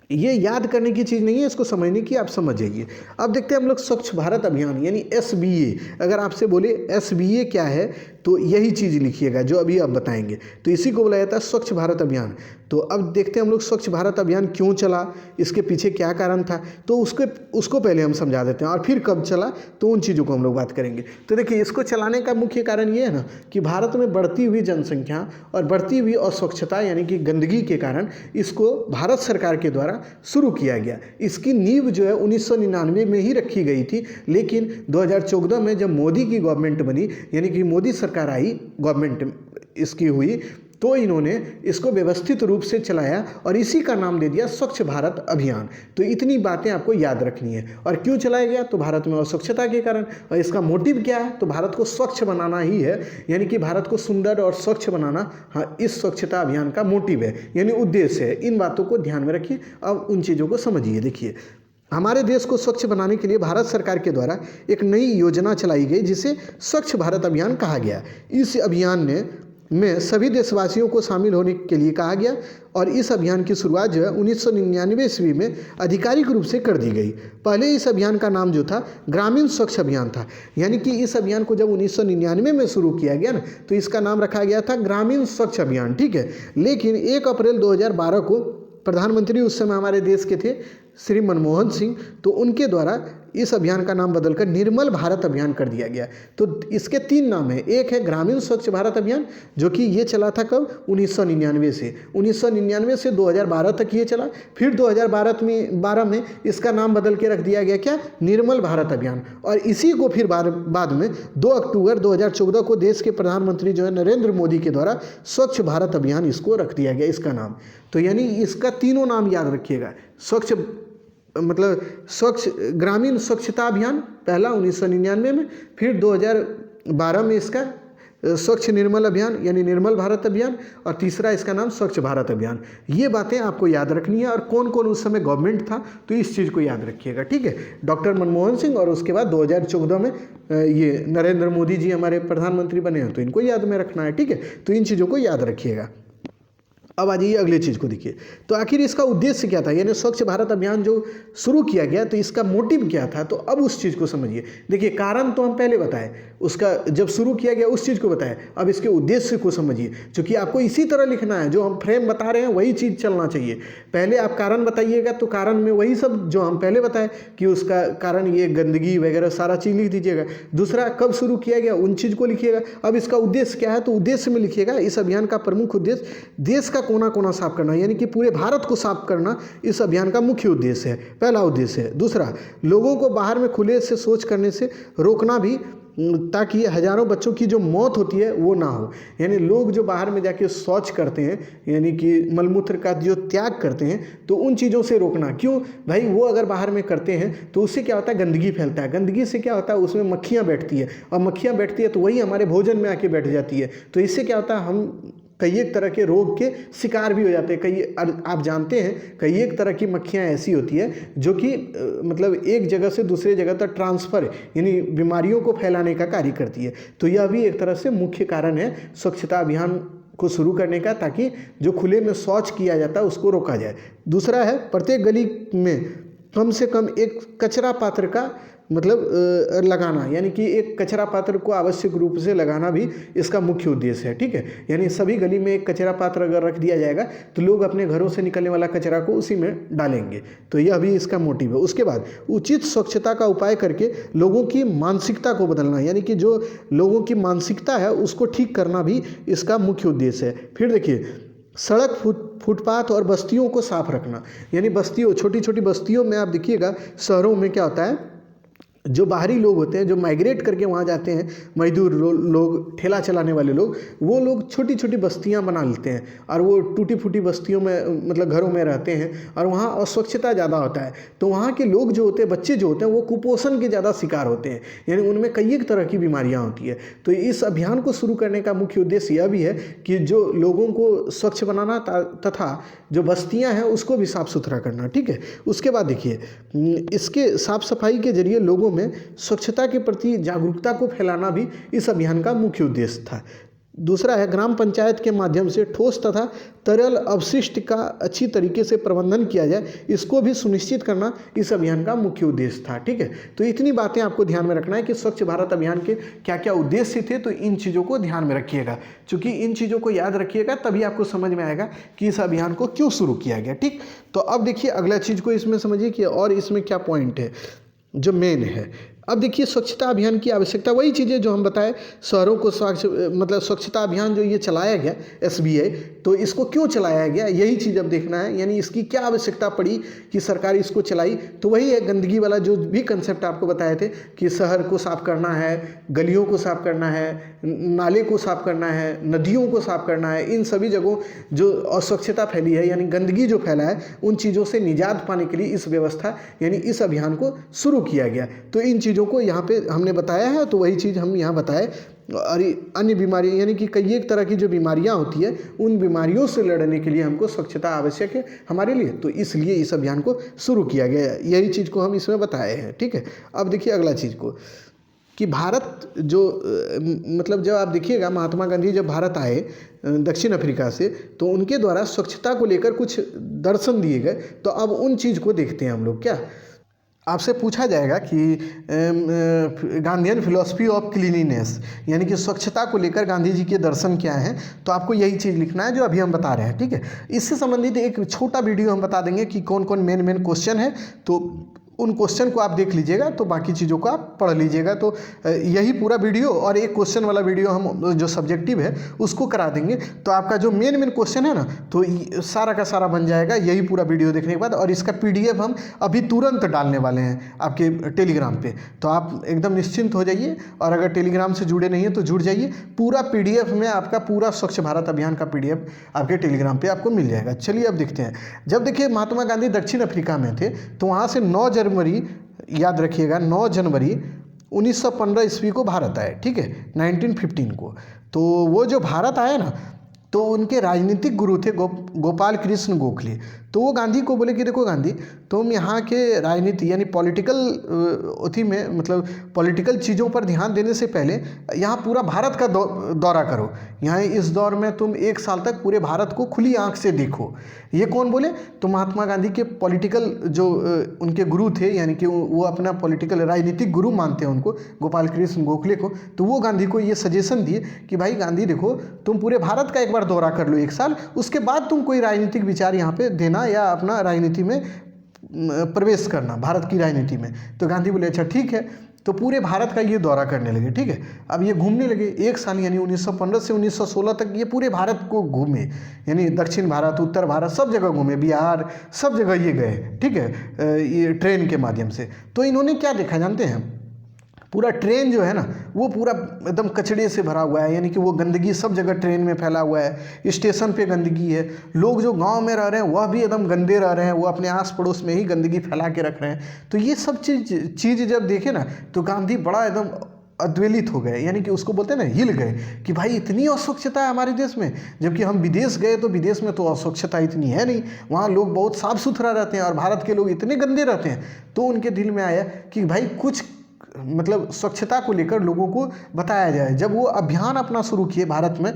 S1: ये याद करने की चीज़ नहीं है, इसको समझने की, आप समझ जाइए। अब देखते हैं हम लोग स्वच्छ भारत अभियान यानी SBA। अगर आपसे बोले SBA क्या है तो यही चीज़ लिखिएगा जो अभी आप बताएंगे। तो इसी को बोला जाता है स्वच्छ भारत अभियान। तो अब देखते हैं हम लोग स्वच्छ भारत अभियान क्यों चला, इसके पीछे क्या कारण था, तो उसको पहले हम समझा देते हैं और फिर कब चला तो उन चीज़ों को हम लोग बात करेंगे। तो देखिए, इसको चलाने का मुख्य कारण ये है ना कि भारत में बढ़ती हुई जनसंख्या और बढ़ती हुई अस्वच्छता यानी कि गंदगी के कारण इसको भारत सरकार के द्वारा शुरू किया गया। इसकी नींव जो है 1999 में ही रखी गई थी, लेकिन 2014 में जब मोदी की गवर्नमेंट बनी यानी कि मोदी सरकार आई, गवर्नमेंट इसकी हुई, तो इन्होंने इसको व्यवस्थित रूप से चलाया और इसी का नाम दे दिया स्वच्छ भारत अभियान। तो इतनी बातें आपको याद रखनी है। और क्यों चलाया गया, तो भारत में अस्वच्छता के कारण। और इसका मोटिव क्या है, तो भारत को स्वच्छ बनाना ही है, यानी कि भारत को सुंदर और स्वच्छ बनाना, हाँ, इस स्वच्छता अभियान का मोटिव है, यानी उद्देश्य है। इन बातों को ध्यान में रखिए, अब उन चीज़ों को समझिए। देखिए, हमारे देश को स्वच्छ बनाने के लिए भारत सरकार के द्वारा एक नई योजना चलाई गई जिसे स्वच्छ भारत अभियान कहा गया। इस अभियान में सभी देशवासियों को शामिल होने के लिए कहा गया और इस अभियान की शुरुआत जो है 1999 ईस्वी में आधिकारिक रूप से कर दी गई। पहले इस अभियान का नाम जो था ग्रामीण स्वच्छ अभियान था, यानी कि इस अभियान को जब 1999 में शुरू किया गया ना, तो इसका नाम रखा गया था ग्रामीण स्वच्छ अभियान, ठीक है। लेकिन 1 अप्रैल 2012 को प्रधानमंत्री उस समय हमारे देश के थे श्री मनमोहन सिंह, तो उनके द्वारा इस अभियान का नाम बदलकर निर्मल भारत अभियान कर दिया गया। तो इसके 3 नाम हैं, एक है ग्रामीण स्वच्छ भारत अभियान जो कि ये चला था कब, 1999 से 2012 तक ये चला। फिर 2012 में इसका नाम बदल के रख दिया गया क्या, निर्मल भारत अभियान। और इसी को फिर बाद में 2 अक्टूबर 2014 को देश के प्रधानमंत्री जो है नरेंद्र मोदी के द्वारा स्वच्छ भारत अभियान इसको रख दिया गया इसका नाम। तो यानी इसका तीनों नाम याद रखिएगा, स्वच्छ मतलब स्वच्छ ग्रामीण स्वच्छता अभियान पहला 1999 में, फिर 2012 में इसका स्वच्छ निर्मल अभियान यानी निर्मल भारत अभियान, और तीसरा इसका नाम स्वच्छ भारत अभियान। ये बातें आपको याद रखनी है। और कौन कौन उस समय गवर्नमेंट था, तो इस चीज़ को याद रखिएगा, ठीक है। डॉक्टर मनमोहन सिंह, और उसके बाद 2014 में ये नरेंद्र मोदी जी हमारे प्रधानमंत्री बने हैं, तो इनको याद में रखना है, ठीक है। तो इन चीज़ों को याद रखिएगा। अब आ जाइए अगले चीज़ को देखिए, तो आखिर इसका उद्देश्य क्या था, यानी स्वच्छ भारत अभियान जो शुरू किया गया तो इसका मोटिव क्या था। तो अब उस चीज़ को समझिए। देखिए, कारण तो हम पहले बताए, उसका जब शुरू किया गया उस चीज़ को बताए, अब इसके उद्देश्य को समझिए, क्योंकि आपको इसी तरह लिखना है, जो हम फ्रेम बता रहे हैं वही चीज़ चलना चाहिए। पहले आप कारण बताइएगा तो कारण में वही सब जो हम पहले बताए कि उसका कारण ये गंदगी वगैरह सारा चीज़ लिख दीजिएगा। दूसरा, कब शुरू किया गया उन चीज़ को लिखिएगा। अब इसका उद्देश्य क्या है, तो उद्देश्य में लिखिएगा इस अभियान का प्रमुख उद्देश्य देश का कोना कोना साफ करना, यानी कि पूरे भारत को साफ करना इस अभियान का मुख्य उद्देश्य है, पहला उद्देश्य है। दूसरा, लोगों को बाहर में खुले से शौच करने से रोकना भी, ताकि हजारों बच्चों की जो मौत होती है वो ना हो। यानी लोग जो बाहर में जाके शौच करते हैं, यानी कि मलमूत्र का जो त्याग करते हैं, तो उन चीज़ों से रोकना। क्यों भाई, वो अगर बाहर में करते हैं तो उससे क्या होता है, गंदगी फैलता है। गंदगी से क्या होता है, उसमें मक्खियाँ बैठती है, और मक्खियाँ बैठती है तो वही हमारे भोजन में आके बैठ जाती है। तो इससे क्या होता है, हम कई एक तरह के रोग के शिकार भी हो जाते हैं। आप जानते हैं कई एक तरह की मक्खियाँ ऐसी होती है जो कि मतलब एक जगह से दूसरे जगह तक ट्रांसफ़र यानी बीमारियों को फैलाने का कार्य करती है। तो यह भी एक तरह से मुख्य कारण है स्वच्छता अभियान को शुरू करने का, ताकि जो खुले में शौच किया जाता है उसको रोका जाए। दूसरा है, प्रत्येक गली में कम से कम एक कचरा पात्र का मतलब लगाना, यानी कि एक कचरा पात्र को आवश्यक रूप से लगाना भी इसका मुख्य उद्देश्य है, ठीक है। यानी सभी गली में एक कचरा पात्र अगर रख दिया जाएगा तो लोग अपने घरों से निकलने वाला कचरा को उसी में डालेंगे। तो यह भी इसका मोटिव है। उसके बाद उचित स्वच्छता का उपाय करके लोगों की मानसिकता को बदलना, यानी कि जो लोगों की मानसिकता है उसको ठीक करना भी इसका मुख्य उद्देश्य है। फिर देखिए, सड़क फुटपाथ और बस्तियों को साफ रखना, यानी बस्तियों, छोटी छोटी बस्तियों में आप देखिएगा, शहरों में क्या होता है, जो बाहरी लोग होते हैं, जो माइग्रेट करके वहाँ जाते हैं, मजदूर लोग, ठेला चलाने वाले लोग, वो लोग छोटी छोटी बस्तियाँ बना लेते हैं और वो टूटी फूटी बस्तियों में मतलब घरों में रहते हैं, और वहाँ अस्वच्छता ज़्यादा होता है। तो वहाँ के लोग जो होते हैं, बच्चे जो होते हैं, वो कुपोषण के ज़्यादा शिकार होते हैं, यानी उनमें कई एक तरह की बीमारियाँ होती है। तो इस अभियान को शुरू करने का मुख्य उद्देश्य यह भी है कि जो लोगों को स्वच्छ बनाना तथा जो बस्तियाँ हैं उसको भी साफ़ सुथरा करना, ठीक है। उसके बाद देखिए, इसके साफ़ सफाई के जरिए लोगों में स्वच्छता के प्रति जागरूकता को फैलाना भी इस अभियान का मुख्य उद्देश्य था। दूसरा है ग्राम पंचायत के माध्यम से ठोस तथा तरल अपशिष्ट का अच्छी तरीके से प्रबंधन किया जाए, इसको भी सुनिश्चित करना इस अभियान का मुख्य उद्देश्य था। ठीक है, तो इतनी बातें आपको ध्यान में रखना है कि स्वच्छ भारत अभियान के क्या क्या उद्देश्य थे, तो इन चीज़ों को ध्यान में रखिएगा। चूँकि इन चीज़ों को याद रखिएगा तभी आपको समझ में आएगा कि इस अभियान को क्यों शुरू किया गया। ठीक, तो अब देखिए अगला चीज़ को इसमें समझिए कि और इसमें क्या पॉइंट है जो मेन है। अब देखिए स्वच्छता अभियान की आवश्यकता, वही चीज़ें जो हम बताए, शहरों को मतलब स्वच्छता अभियान जो ये चलाया गया SBI, तो इसको क्यों चलाया गया यही चीज़ अब देखना है, यानी इसकी क्या आवश्यकता पड़ी कि सरकार इसको चलाई। तो वही है गंदगी वाला जो भी कंसेप्ट आपको बताए थे कि शहर को साफ़ करना है, गलियों को साफ़ करना है, नाले को साफ़ करना है, नदियों को साफ़ करना है, इन सभी जगहों जो अस्वच्छता फैली है यानी गंदगी जो फैला है उन चीज़ों से निजात पाने के लिए इस व्यवस्था यानी इस अभियान को शुरू किया गया। तो इन चीज़ों को यहाँ पे हमने बताया है, तो वही चीज़ हम यहाँ बताए। और अन्य बीमारी यानी कि कई एक तरह की जो बीमारियाँ होती है उन बीमारियों से लड़ने के लिए हमको स्वच्छता आवश्यक है हमारे लिए, तो इसलिए इस अभियान को शुरू किया गया है। यही चीज़ को हम इसमें बताए हैं। ठीक है, अब देखिए अगला चीज़ को कि भारत जो मतलब जब आप देखिएगा महात्मा गांधी जब भारत आए दक्षिण अफ्रीका से, तो उनके द्वारा स्वच्छता को लेकर कुछ दर्शन दिए गए। तो अब उन चीज़ को देखते हैं हम लोग। क्या आपसे पूछा जाएगा कि गांधीयन फिलॉसफी ऑफ क्लीनिनेस यानी कि स्वच्छता को लेकर गांधी जी के दर्शन क्या हैं, तो आपको यही चीज़ लिखना है जो अभी हम बता रहे हैं। ठीक है, इससे संबंधित एक छोटा वीडियो हम बता देंगे कि कौन कौन मेन क्वेश्चन है, तो उन क्वेश्चन को आप देख लीजिएगा, तो बाकी चीज़ों को आप पढ़ लीजिएगा। तो यही पूरा वीडियो और एक क्वेश्चन वाला वीडियो हम जो सब्जेक्टिव है उसको करा देंगे, तो आपका जो मेन क्वेश्चन है ना तो सारा का सारा बन जाएगा यही पूरा वीडियो देखने के बाद। और इसका PDF हम अभी तुरंत डालने वाले हैं आपके टेलीग्राम पे, तो आप एकदम निश्चिंत हो जाइए। और अगर टेलीग्राम से जुड़े नहीं हैं तो जुड़ जाइए, पूरा PDF में आपका पूरा स्वच्छ भारत अभियान का PDF आपके टेलीग्राम पर आपको मिल जाएगा। चलिए अब देखते हैं। जब देखिए महात्मा गांधी दक्षिण अफ्रीका में थे, तो वहाँ से 9 जनवरी, याद रखिएगा 9 जनवरी 1915 ईस्वी को भारत आए। ठीक है, 1915 को। तो वो जो भारत आए ना, तो उनके राजनीतिक गुरु थे गोपाल कृष्ण गोखले। तो वो गांधी को बोले कि देखो गांधी, तुम यहाँ के राजनीति यानी पॉलिटिकल उथी में मतलब पॉलिटिकल चीज़ों पर ध्यान देने से पहले यहाँ पूरा भारत का दौरा करो। यहाँ इस दौर में तुम 1 साल तक पूरे भारत को खुली आंख से देखो। ये कौन बोले? तो महात्मा गांधी के पॉलिटिकल जो उनके गुरु थे, यानी कि वो अपना पॉलिटिकल राजनीतिक गुरु मानते हैं उनको, गोपाल कृष्ण गोखले को। तो वो गांधी को ये सजेशन दिए कि भाई गांधी देखो, तुम पूरे भारत का एक बार दौरा कर लो 1 साल, उसके बाद तुम कोई राजनीतिक विचार यहाँ पे देना या अपना राजनीति में प्रवेश करना, भारत की राजनीति में। तो गांधी बोले अच्छा ठीक है। तो पूरे भारत का ये दौरा करने लगे। ठीक है, अब ये घूमने लगे 1 साल, यानी 1915 से 1916 तक ये पूरे भारत को घूमे, यानी दक्षिण भारत, उत्तर भारत, सब जगह घूमे, बिहार, सब जगह ये गए। ठीक है, ये ट्रेन के माध्यम से। तो इन्होंने क्या देखा जानते हैं? पूरा ट्रेन जो है ना वो पूरा एकदम कचड़े से भरा हुआ है, यानी कि वो गंदगी सब जगह ट्रेन में फैला हुआ है। स्टेशन पे गंदगी है, लोग जो गांव में रह रहे हैं वह भी एकदम गंदे रह रहे हैं, वो अपने आस पड़ोस में ही गंदगी फैला के रख रहे हैं। तो ये सब चीज़ जब देखे ना तो गांधी बड़ा एकदम अद्वेलित हो गए, यानी कि उसको बोलते हैं ना, हिल गए कि भाई इतनी अस्वच्छता है हमारे देश में। जबकि हम विदेश गए तो विदेश में तो अस्वच्छता इतनी है नहीं, वहाँ लोग बहुत साफ़ सुथरा रहते हैं, और भारत के लोग इतने गंदे रहते हैं। तो उनके दिल में आया कि भाई कुछ मतलब स्वच्छता को लेकर लोगों को बताया जाए। जब वो अभियान अपना शुरू किए भारत में,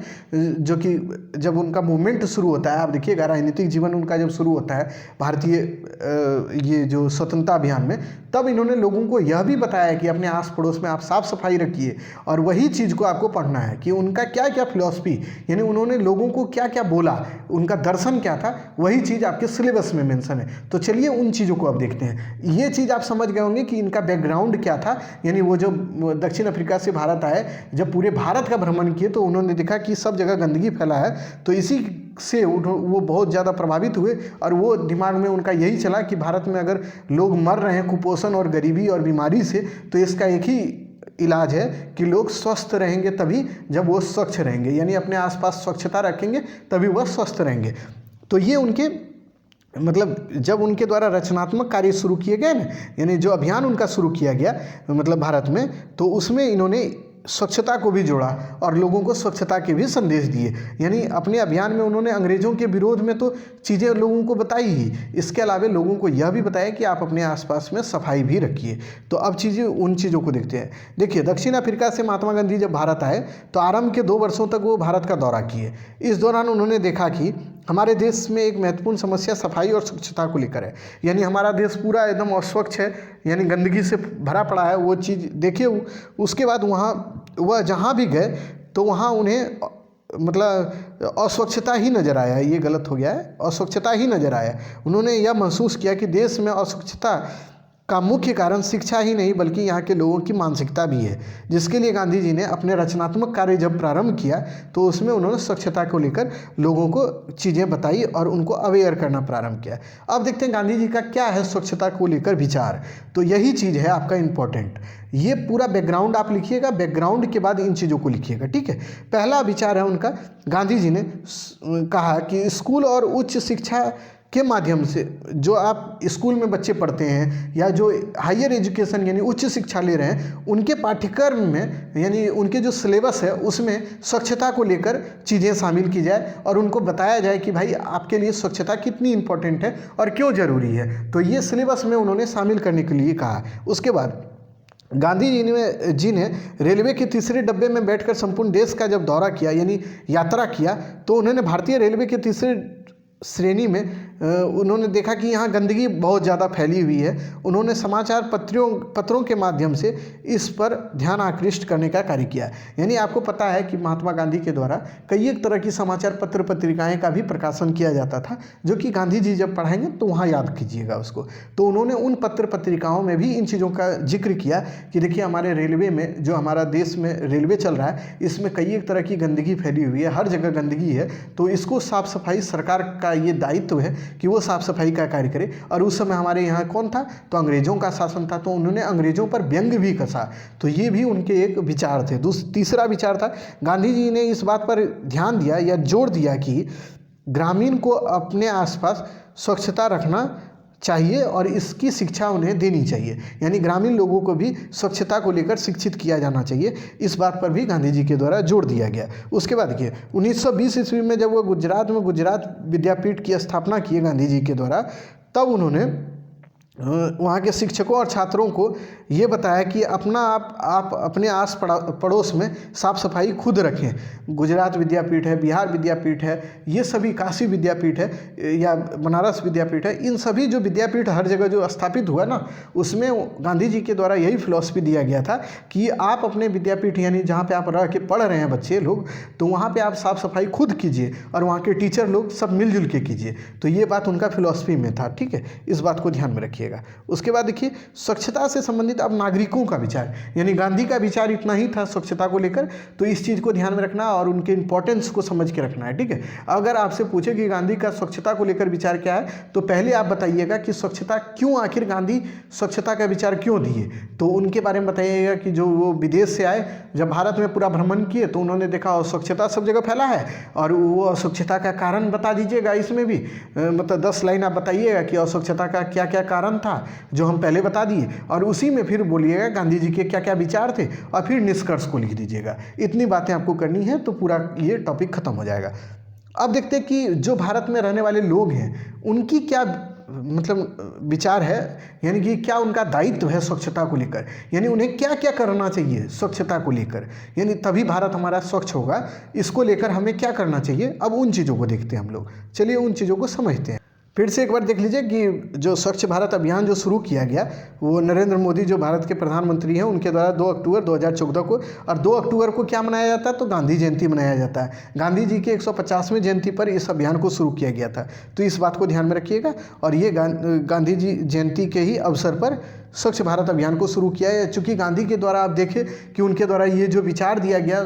S1: जो कि जब उनका मूवमेंट शुरू होता है, आप देखिएगा राजनीतिक जीवन उनका जब शुरू होता है भारतीय ये जो स्वतंत्रता अभियान में, तब इन्होंने लोगों को यह भी बताया कि अपने आस पड़ोस में आप साफ़ सफाई रखिए। और वही चीज़ को आपको पढ़ना है कि उनका क्या क्या फिलॉसफी, यानी उन्होंने लोगों को क्या क्या बोला, उनका दर्शन क्या था, वही चीज़ आपके सिलेबस में मेंशन है। तो चलिए उन चीज़ों को अब देखते हैं। ये चीज़ आप समझ गए होंगे कि इनका बैकग्राउंड क्या था, यानी वो जो दक्षिण अफ्रीका से भारत आए, जब पूरे भारत का भ्रमण किए तो उन्होंने देखा कि सब जगह गंदगी फैला है। तो इसी से वो बहुत ज़्यादा प्रभावित हुए, और वो दिमाग में उनका यही चला कि भारत में अगर लोग मर रहे हैं कुपोषण और गरीबी और बीमारी से, तो इसका एक ही इलाज है कि लोग स्वस्थ रहेंगे तभी जब वो स्वच्छ रहेंगे, यानी अपने आसपास स्वच्छता रखेंगे तभी वह स्वस्थ रहेंगे। तो ये उनके मतलब जब उनके द्वारा रचनात्मक कार्य शुरू किए गए ना, यानी जो अभियान उनका शुरू किया गया मतलब भारत में, तो उसमें इन्होंने स्वच्छता को भी जोड़ा और लोगों को स्वच्छता के भी संदेश दिए। यानी अपने अभियान में उन्होंने अंग्रेज़ों के विरोध में तो चीज़ें लोगों को बताई ही, इसके अलावा लोगों को यह भी बताया कि आप अपने आसपास में सफाई भी रखिए। तो अब चीज़ें उन चीज़ों को देखते हैं। देखिए, दक्षिण अफ्रीका से महात्मा गांधी जब भारत आए तो आरंभ के 2 वर्षों तक वो भारत का दौरा किए। इस दौरान उन्होंने देखा कि हमारे देश में एक महत्वपूर्ण समस्या सफाई और स्वच्छता को लेकर है। यानी हमारा देश पूरा एकदम अस्वच्छ है, यानी गंदगी से भरा पड़ा है। वो चीज़ देखिए, उसके बाद वह जहाँ भी गए तो वहाँ उन्हें मतलब अस्वच्छता ही नज़र आया। ये गलत हो गया है, अस्वच्छता ही नज़र आया। उन्होंने यह महसूस किया कि देश में अस्वच्छता का मुख्य कारण शिक्षा ही नहीं बल्कि यहाँ के लोगों की मानसिकता भी है, जिसके लिए गांधी जी ने अपने रचनात्मक कार्य जब प्रारंभ किया तो उसमें उन्होंने स्वच्छता को लेकर लोगों को चीज़ें बताई और उनको अवेयर करना प्रारंभ किया। अब देखते हैं गांधी जी का क्या है स्वच्छता को लेकर विचार। तो यही चीज़ है आपका इम्पोर्टेंट। ये पूरा बैकग्राउंड आप लिखिएगा, बैकग्राउंड के बाद इन चीज़ों को लिखिएगा, ठीक है। पहला विचार है उनका, गांधी जी ने कहा कि स्कूल और उच्च शिक्षा के माध्यम से जो आप स्कूल में बच्चे पढ़ते हैं या जो हायर एजुकेशन यानी उच्च शिक्षा ले रहे हैं, उनके पाठ्यक्रम में यानी उनके जो सिलेबस है उसमें स्वच्छता को लेकर चीज़ें शामिल की जाए और उनको बताया जाए कि भाई आपके लिए स्वच्छता कितनी इम्पोर्टेंट है और क्यों ज़रूरी है। तो ये सिलेबस में उन्होंने शामिल करने के लिए कहा। उसके बाद गांधी जी ने रेलवे के तीसरे डब्बे में बैठकर संपूर्ण देश का जब दौरा किया यानी यात्रा किया तो उन्होंने भारतीय रेलवे के तीसरे श्रेणी में उन्होंने देखा कि यहाँ गंदगी बहुत ज़्यादा फैली हुई है। उन्होंने समाचार पत्रों के माध्यम से इस पर ध्यान आकृष्ट करने का कार्य किया। यानी आपको पता है कि महात्मा गांधी के द्वारा कई एक तरह की समाचार पत्र पत्रिकाएं का भी प्रकाशन किया जाता था, जो कि गांधी जी जब पढ़ाएंगे तो वहाँ याद कीजिएगा उसको। तो उन्होंने उन पत्र पत्रिकाओं में भी इन चीज़ों का जिक्र किया कि देखिए हमारे रेलवे में जो हमारा देश में रेलवे चल रहा है इसमें कई एक तरह की गंदगी फैली हुई है, हर जगह गंदगी है। तो इसको साफ़ सफाई सरकार का ये दायित्व है कि वो साफ़ सफाई का कार्य करे। और उस समय हमारे यहाँ कौन था, तो अंग्रेज़ों का शासन था, तो उन्होंने अंग्रेज़ों पर व्यंग भी कसा। तो ये भी उनके एक विचार थे। तीसरा विचार था, गांधी जी ने इस बात पर ध्यान दिया या जोर दिया कि ग्रामीण को अपने आसपास स्वच्छता रखना चाहिए और इसकी शिक्षा उन्हें देनी चाहिए। यानी ग्रामीण लोगों को भी स्वच्छता को लेकर शिक्षित किया जाना चाहिए। इस बात पर भी गांधी जी के द्वारा जोर दिया गया। उसके बाद देखिए 1920 ईस्वी में जब वो गुजरात में गुजरात विद्यापीठ की स्थापना की गांधी जी के द्वारा, तब उन्होंने वहाँ के शिक्षकों और छात्रों को ये बताया कि आप अपने आस पड़ोस में साफ़ सफाई खुद रखें। गुजरात विद्यापीठ है, बिहार विद्यापीठ है, ये सभी काशी विद्यापीठ है या बनारस विद्यापीठ है, इन सभी जो विद्यापीठ हर जगह जो स्थापित हुआ ना, उसमें गांधी जी के द्वारा यही फिलॉसफी दिया गया था कि आप अपने विद्यापीठ यानी जहाँ पे आप रह के पढ़ रहे हैं बच्चे लोग, तो वहाँ पे आप साफ़ सफाई खुद कीजिए और वहाँ के टीचर लोग सब मिलजुल के कीजिए। तो ये बात उनका फिलॉसफी में था, ठीक है। इस बात को ध्यान में रखिए। उसके बाद देखिए स्वच्छता से संबंधित अब नागरिकों का विचार, यानी गांधी का विचार इतना ही था स्वच्छता को लेकर। तो इस चीज़ को ध्यान में रखना और उनके इंपॉर्टेंस को समझ के रखना है, ठीक है। अगर आपसे पूछे कि गांधी का स्वच्छता को लेकर विचार क्या है, तो पहले आप बताइएगा कि स्वच्छता क्यों, आखिर गांधी स्वच्छता का विचार क्यों दिए। तो उनके बारे में बताइएगा कि जो वो विदेश से आए, जब भारत में पूरा भ्रमण किए तो उन्होंने देखा अस्वच्छता सब जगह फैला है और वो अस्वच्छता का कारण बता दीजिएगा। इसमें भी मतलब 10 लाइन आप बताइएगा कि अस्वच्छता का क्या क्या कारण था जो हम पहले बता दिए, और उसी में फिर बोलिएगा गांधी जी के क्या क्या विचार थे और फिर निष्कर्ष को लिख दीजिएगा। इतनी बातें आपको करनी है तो पूरा ये टॉपिक खत्म हो जाएगा। अब देखते हैं कि जो भारत में रहने वाले लोग हैं उनकी क्या मतलब विचार है, यानी कि क्या उनका दायित्व है स्वच्छता को लेकर, यानी उन्हें क्या क्या करना चाहिए स्वच्छता को लेकर, यानी तभी भारत हमारा स्वच्छ होगा। इसको लेकर हमें क्या करना चाहिए, अब उन चीज़ों को देखते हैं हम लोग। चलिए उन चीज़ों को समझते हैं। फिर से एक बार देख लीजिए कि जो स्वच्छ भारत अभियान जो शुरू किया गया वो नरेंद्र मोदी जो भारत के प्रधानमंत्री हैं उनके द्वारा 2 अक्टूबर 2014 को, और 2 अक्टूबर को क्या मनाया जाता है, तो गांधी जयंती मनाया जाता है। गांधी जी की 150वें जयंती पर इस अभियान को शुरू किया गया था। तो इस बात को ध्यान में रखिएगा। और ये गांधी जी जयंती के ही अवसर पर स्वच्छ भारत अभियान को शुरू किया है। चूँकि गांधी के द्वारा आप देखें कि उनके द्वारा ये जो विचार दिया गया,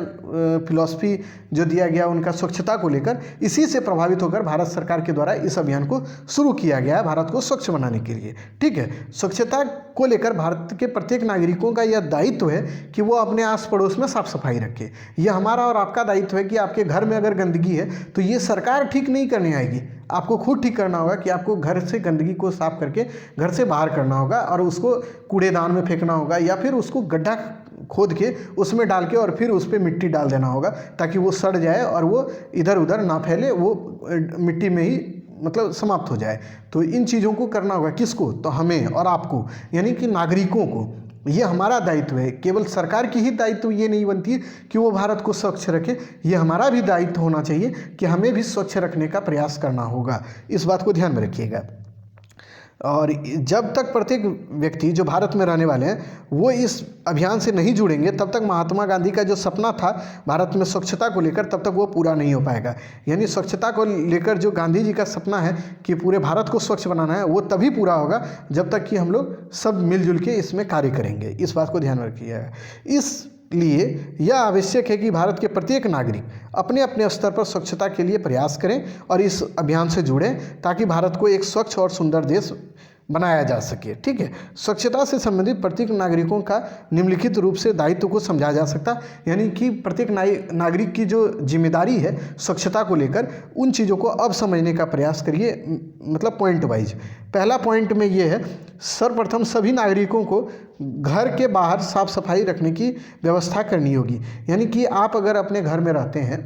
S1: फिलॉसफी जो दिया गया उनका स्वच्छता को लेकर, इसी से प्रभावित होकर भारत सरकार के द्वारा इस अभियान को शुरू किया गया है भारत को स्वच्छ बनाने के लिए, ठीक है। स्वच्छता को लेकर भारत के प्रत्येक नागरिकों का यह दायित्व है कि वो अपने आस पड़ोस में साफ सफाई रखे। यह हमारा और आपका दायित्व है कि आपके घर में अगर गंदगी है तो ये सरकार ठीक नहीं करने आएगी, आपको खुद ठीक करना होगा कि आपको घर से गंदगी को साफ करके घर से बाहर करना होगा और उसको कूड़ेदान में फेंकना होगा या फिर उसको गड्ढा खोद के उसमें डाल के और फिर उस पर मिट्टी डाल देना होगा ताकि वो सड़ जाए और वो इधर उधर ना फैले, वो मिट्टी में ही मतलब समाप्त हो जाए। तो इन चीज़ों को करना होगा किसको? तो हमें और आपको, यानी कि नागरिकों को। ये हमारा दायित्व है। केवल सरकार की ही दायित्व ये नहीं बनती है कि वो भारत को स्वच्छ रखे, ये हमारा भी दायित्व होना चाहिए कि हमें भी स्वच्छ रखने का प्रयास करना होगा। इस बात को ध्यान में रखिएगा। और जब तक प्रत्येक व्यक्ति जो भारत में रहने वाले हैं वो इस अभियान से नहीं जुड़ेंगे, तब तक महात्मा गांधी का जो सपना था भारत में स्वच्छता को लेकर, तब तक वो पूरा नहीं हो पाएगा। यानी स्वच्छता को लेकर जो गांधी जी का सपना है कि पूरे भारत को स्वच्छ बनाना है, वो तभी पूरा होगा जब तक कि हम लोग सब मिलजुल के इसमें कार्य करेंगे। इस बात को ध्यान में रखिएगा। इसलिए यह आवश्यक है कि भारत के प्रत्येक नागरिक अपने अपने स्तर पर स्वच्छता के लिए प्रयास करें और इस अभियान से जुड़ें, ताकि भारत को एक स्वच्छ और सुंदर देश बनाया जा सके। ठीक है, स्वच्छता से संबंधित प्रत्येक नागरिकों का निम्नलिखित रूप से दायित्व को समझा जा सकता, यानी कि प्रत्येक नागरिक की जो जिम्मेदारी है स्वच्छता को लेकर, उन चीज़ों को अब समझने का प्रयास करिए, मतलब पॉइंट वाइज। पहला पॉइंट में ये है, सर्वप्रथम सभी नागरिकों को घर के बाहर साफ सफाई रखने की व्यवस्था करनी होगी। यानी कि आप अगर अपने घर में रहते हैं,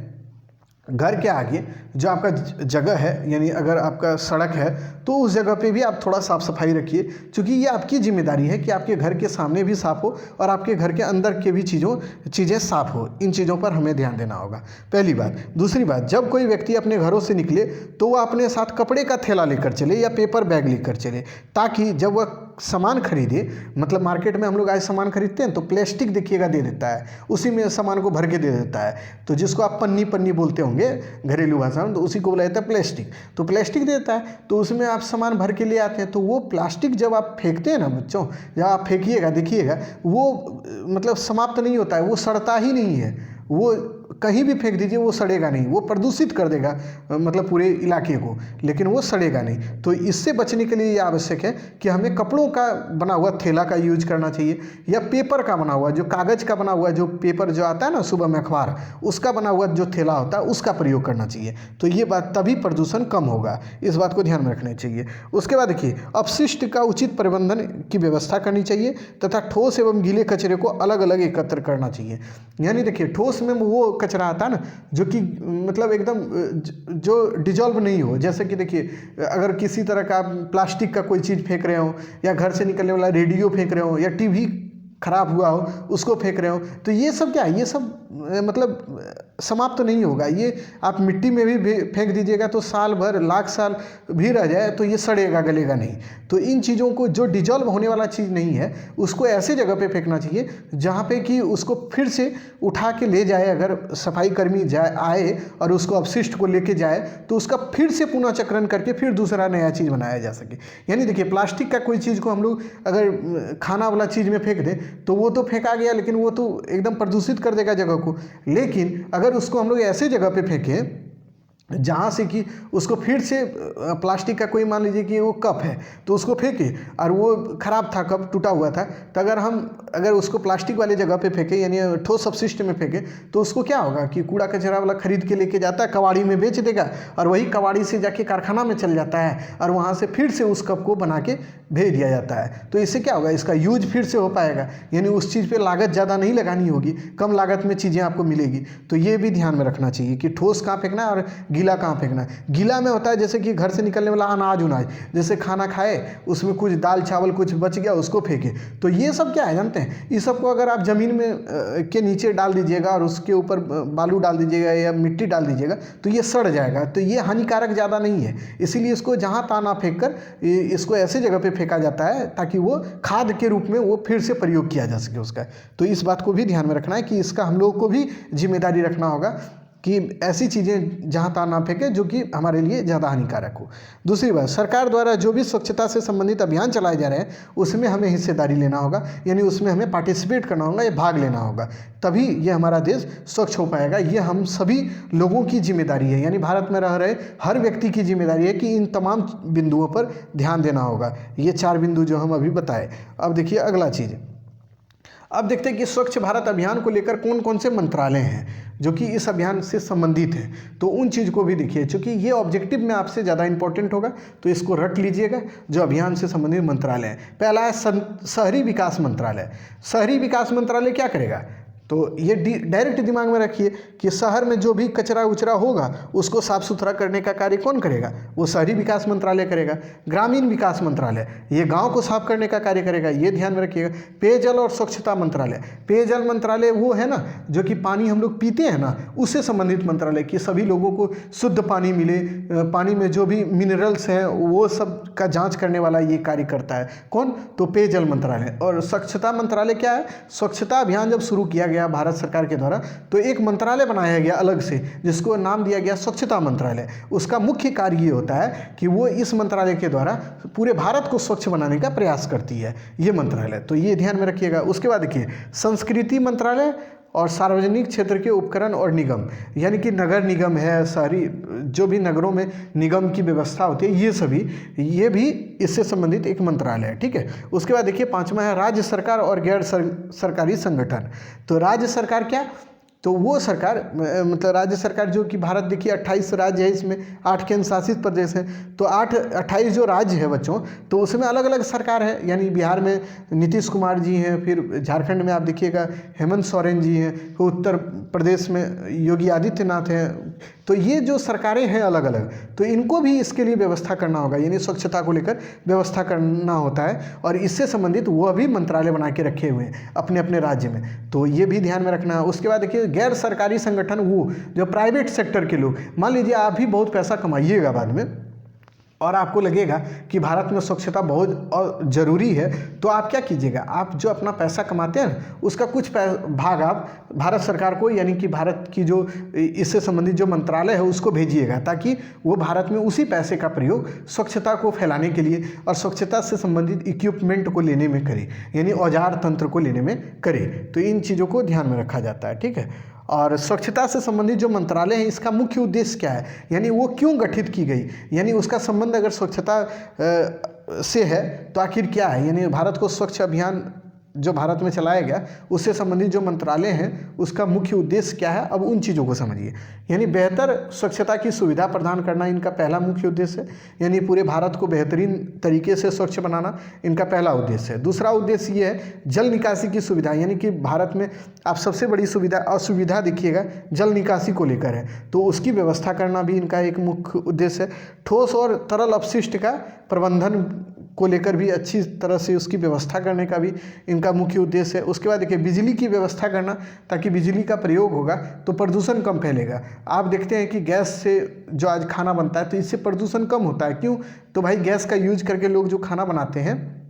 S1: घर के आगे जो आपका जगह है, यानी अगर आपका सड़क है तो उस जगह पे भी आप थोड़ा साफ़ सफाई रखिए, क्योंकि ये आपकी जिम्मेदारी है कि आपके घर के सामने भी साफ़ हो और आपके घर के अंदर के भी चीज़ें साफ़ हो। इन चीज़ों पर हमें ध्यान देना होगा, पहली बात। दूसरी बात, जब कोई व्यक्ति अपने घरों से निकले तो वह अपने साथ कपड़े का थैला लेकर चले या पेपर बैग लेकर चले, ताकि जब वह सामान खरीदे, मतलब मार्केट में हम लोग आज सामान खरीदते हैं तो प्लास्टिक देखिएगा दे देता है, उसी में सामान को भर के दे देता है, तो जिसको आप पन्नी होते होंगे घरेलू भाषा में, तो उसी को बोला जाता है प्लास्टिक। तो प्लास्टिक देता है तो उसमें आप सामान भर के ले आते हैं, तो वो प्लास्टिक जब आप फेंकते हैं ना बच्चों, जब आप फेंकिएगा देखिएगा वो मतलब समाप्त नहीं होता है, वो सड़ता ही नहीं है। वो कहीं भी फेंक दीजिए वो सड़ेगा नहीं, वो प्रदूषित कर देगा मतलब पूरे इलाके को, लेकिन वो सड़ेगा नहीं। तो इससे बचने के लिए ये आवश्यक है कि हमें कपड़ों का बना हुआ थैला का यूज करना चाहिए, या पेपर का बना हुआ, जो कागज़ का बना हुआ जो पेपर जो आता है ना सुबह में अखबार, उसका बना हुआ जो थैला होता है उसका प्रयोग करना चाहिए। तो ये बात, तभी प्रदूषण कम होगा। इस बात को ध्यान में रखना चाहिए। उसके बाद देखिए, अपशिष्ट का उचित प्रबंधन की व्यवस्था करनी चाहिए तथा ठोस एवं गीले कचरे को अलग अलग एकत्र करना चाहिए। यानी देखिए, ठोस में वो कचरा आता है ना जो कि मतलब एकदम जो डिजॉल्व नहीं हो, जैसे कि देखिए अगर किसी तरह का प्लास्टिक का कोई चीज़ फेंक रहे हो, या घर से निकलने वाला रेडियो फेंक रहे हो, या टीवी खराब हुआ हो उसको फेंक रहे हो, तो ये सब क्या है, ये सब मतलब समाप्त नहीं होगा। ये आप मिट्टी में भी फेंक दीजिएगा तो साल भर लाख साल भी रह जाए तो ये सड़ेगा गलेगा नहीं। तो इन चीज़ों को, जो डिजॉल्व होने वाला चीज़ नहीं है, उसको ऐसे जगह पे फेंकना चाहिए जहाँ पे कि उसको फिर से उठा के ले जाए, अगर सफाई कर्मी आए और उसको अपशिष्ट को लेके जाए तो उसका फिर से पुनः चक्रण करके फिर दूसरा नया चीज़ बनाया जा सके। यानी देखिए, प्लास्टिक का कोई चीज़ को हम लोग अगर खाना वाला चीज़ में फेंक दें तो वो तो फेंका गया, लेकिन वो तो एकदम प्रदूषित कर देगा जगह को। लेकिन अगर उसको हम लोग ऐसे जगह पे फेंकें जहाँ से कि उसको फिर से प्लास्टिक का कोई, मान लीजिए कि वो कप है तो उसको फेंके और वो ख़राब था, कप टूटा हुआ था, तो अगर उसको प्लास्टिक वाली जगह पे फेंके, यानी ठोस अपशिष्ट में फेंके, तो उसको क्या होगा कि कूड़ा कचरा वाला खरीद के लेके जाता है, कबाड़ी में बेच देगा, और वही कबाड़ी से जाके कारखाना में चल जाता है और वहाँ से फिर से उस कप को बना के भेज दिया जाता है। तो इससे क्या होगा, इसका यूज फिर से हो पाएगा, यानी उस चीज़ पे लागत ज़्यादा नहीं लगानी होगी, कम लागत में चीज़ें आपको मिलेगी। तो ये भी ध्यान में रखना चाहिए कि ठोस कहाँ फेंकना है और गीला कहाँ फेंकना है। गीला में होता है जैसे कि घर से निकलने वाला अनाज उनाज, जैसे खाना खाए उसमें कुछ दाल चावल कुछ बच गया उसको फेंके, तो ये सब क्या है जानते हैं, इस सब को अगर आप ज़मीन में के नीचे डाल दीजिएगा और उसके ऊपर बालू डाल दीजिएगा या मिट्टी डाल दीजिएगा तो ये सड़ जाएगा। तो ये हानिकारक ज़्यादा नहीं है, इसीलिए इसको जहाँ तहाँ ना फेंक कर इसको ऐसे जगह पे फेंका जाता है ताकि वो खाद के रूप में वो फिर से प्रयोग किया जा सके उसका। तो इस बात को भी ध्यान में रखना है कि इसका हम लोगों को भी जिम्मेदारी रखना होगा कि ऐसी चीज़ें जहाँ तहाँ ना फेंकें जो कि हमारे लिए ज़्यादा हानिकारक हो। दूसरी बात, सरकार द्वारा जो भी स्वच्छता से संबंधित अभियान चलाए जा रहे हैं उसमें हमें हिस्सेदारी लेना होगा, यानी उसमें हमें पार्टिसिपेट करना होगा या भाग लेना होगा, तभी ये हमारा देश स्वच्छ हो पाएगा। ये हम सभी लोगों की जिम्मेदारी है, यानी भारत में रह रहे हर व्यक्ति की जिम्मेदारी है कि इन तमाम बिंदुओं पर ध्यान देना होगा। ये 4 बिंदु जो हम अभी बताए। अब देखिए अगला चीज़, अब देखते हैं कि स्वच्छ भारत अभियान को लेकर कौन कौन से मंत्रालय हैं जो कि इस अभियान से संबंधित हैं। तो उन चीज़ को भी देखिए, चूँकि ये ऑब्जेक्टिव में आपसे ज़्यादा इंपॉर्टेंट होगा तो इसको रट लीजिएगा। जो अभियान से संबंधित मंत्रालय है, पहला है शहरी विकास मंत्रालय। शहरी विकास मंत्रालय क्या करेगा, तो ये डायरेक्ट दिमाग में रखिए कि शहर में जो भी कचरा उचरा होगा उसको साफ सुथरा करने का कार्य कौन करेगा, वो शहरी विकास मंत्रालय करेगा। ग्रामीण विकास मंत्रालय ये गांव को साफ करने का कार्य करेगा, ये ध्यान में रखिएगा। पेयजल और स्वच्छता मंत्रालय, पेयजल मंत्रालय वो है ना जो कि पानी हम लोग पीते हैं ना, उससे संबंधित मंत्रालय कि सभी लोगों को शुद्ध पानी मिले, पानी में जो भी मिनरल्स हैं वो सब का जाँच करने वाला ये कार्य करता है कौन, तो पेयजल मंत्रालय। और स्वच्छता मंत्रालय क्या है, स्वच्छता अभियान जब शुरू किया भारत सरकार के द्वारा तो एक मंत्रालय बनाया गया अलग से जिसको नाम दिया गया स्वच्छता मंत्रालय। उसका मुख्य कार्य ये होता है कि वो इस मंत्रालय के द्वारा पूरे भारत को स्वच्छ बनाने का प्रयास करती है ये मंत्रालय, तो ये ध्यान में रखिएगा। उसके बाद देखिए संस्कृति मंत्रालय और सार्वजनिक क्षेत्र के उपकरण और निगम, यानी कि नगर निगम है, शहरी जो भी नगरों में निगम की व्यवस्था होती है, ये भी इससे संबंधित एक मंत्रालय है, ठीक है। उसके बाद देखिए पांचवा है राज्य सरकार और गैर सरकारी संगठन। तो राज्य सरकार क्या, तो वो सरकार मतलब राज्य सरकार जो कि भारत देखिए 28 राज्य है, इसमें 8 केंद्र शासित प्रदेश हैं, तो 28 जो राज्य है बच्चों, तो उसमें अलग अलग सरकार है। यानी बिहार में नीतीश कुमार जी हैं, फिर झारखंड में आप देखिएगा हेमंत सोरेन जी हैं, फिर उत्तर प्रदेश में योगी आदित्यनाथ हैं। तो ये जो सरकारें हैं अलग अलग, तो इनको भी इसके लिए व्यवस्था करना होगा, यानी स्वच्छता को लेकर व्यवस्था करना होता है और इससे संबंधित वह भी मंत्रालय बना के रखे हुए हैं अपने अपने राज्य में, तो ये भी ध्यान में रखना है। उसके बाद देखिए गैर सरकारी संगठन, वो जो प्राइवेट सेक्टर के लोग, मान लीजिए आप भी बहुत पैसा कमाइएगा बाद में और आपको लगेगा कि भारत में स्वच्छता बहुत ज़रूरी है, तो आप क्या कीजिएगा, आप जो अपना पैसा कमाते हैं उसका कुछ भाग आप भारत सरकार को, यानी कि भारत की जो इससे संबंधित जो मंत्रालय है उसको भेजिएगा, ताकि वो भारत में उसी पैसे का प्रयोग स्वच्छता को फैलाने के लिए और स्वच्छता से संबंधित इक्विपमेंट को लेने में करे, यानी औजार तंत्र को लेने में करे। तो इन चीज़ों को ध्यान में रखा जाता है, ठीक है। और स्वच्छता से संबंधित जो मंत्रालय है इसका मुख्य उद्देश्य क्या है, यानी वो क्यों गठित की गई, यानी उसका संबंध अगर स्वच्छता से है तो आखिर क्या है, यानी भारत को स्वच्छ अभियान जो भारत में चलाया गया उससे संबंधित जो मंत्रालय हैं उसका मुख्य उद्देश्य क्या है। अब उन चीज़ों को समझिए, यानी बेहतर स्वच्छता की सुविधा प्रदान करना इनका पहला मुख्य उद्देश्य है, यानी पूरे भारत को बेहतरीन तरीके से स्वच्छ बनाना इनका पहला उद्देश्य है। दूसरा उद्देश्य ये है जल निकासी की सुविधा, यानी कि भारत में आप सबसे बड़ी असुविधा देखिएगा जल निकासी को लेकर है, तो उसकी व्यवस्था करना भी इनका एक मुख्य उद्देश्य है। ठोस और तरल अपशिष्ट का प्रबंधन को लेकर भी अच्छी तरह से उसकी व्यवस्था करने का भी इनका मुख्य उद्देश्य है। उसके बाद देखिए बिजली की व्यवस्था करना, ताकि बिजली का प्रयोग होगा तो प्रदूषण कम फैलेगा। आप देखते हैं कि गैस से जो आज खाना बनता है तो इससे प्रदूषण कम होता है, क्यों, तो भाई गैस का यूज करके लोग जो खाना बनाते हैं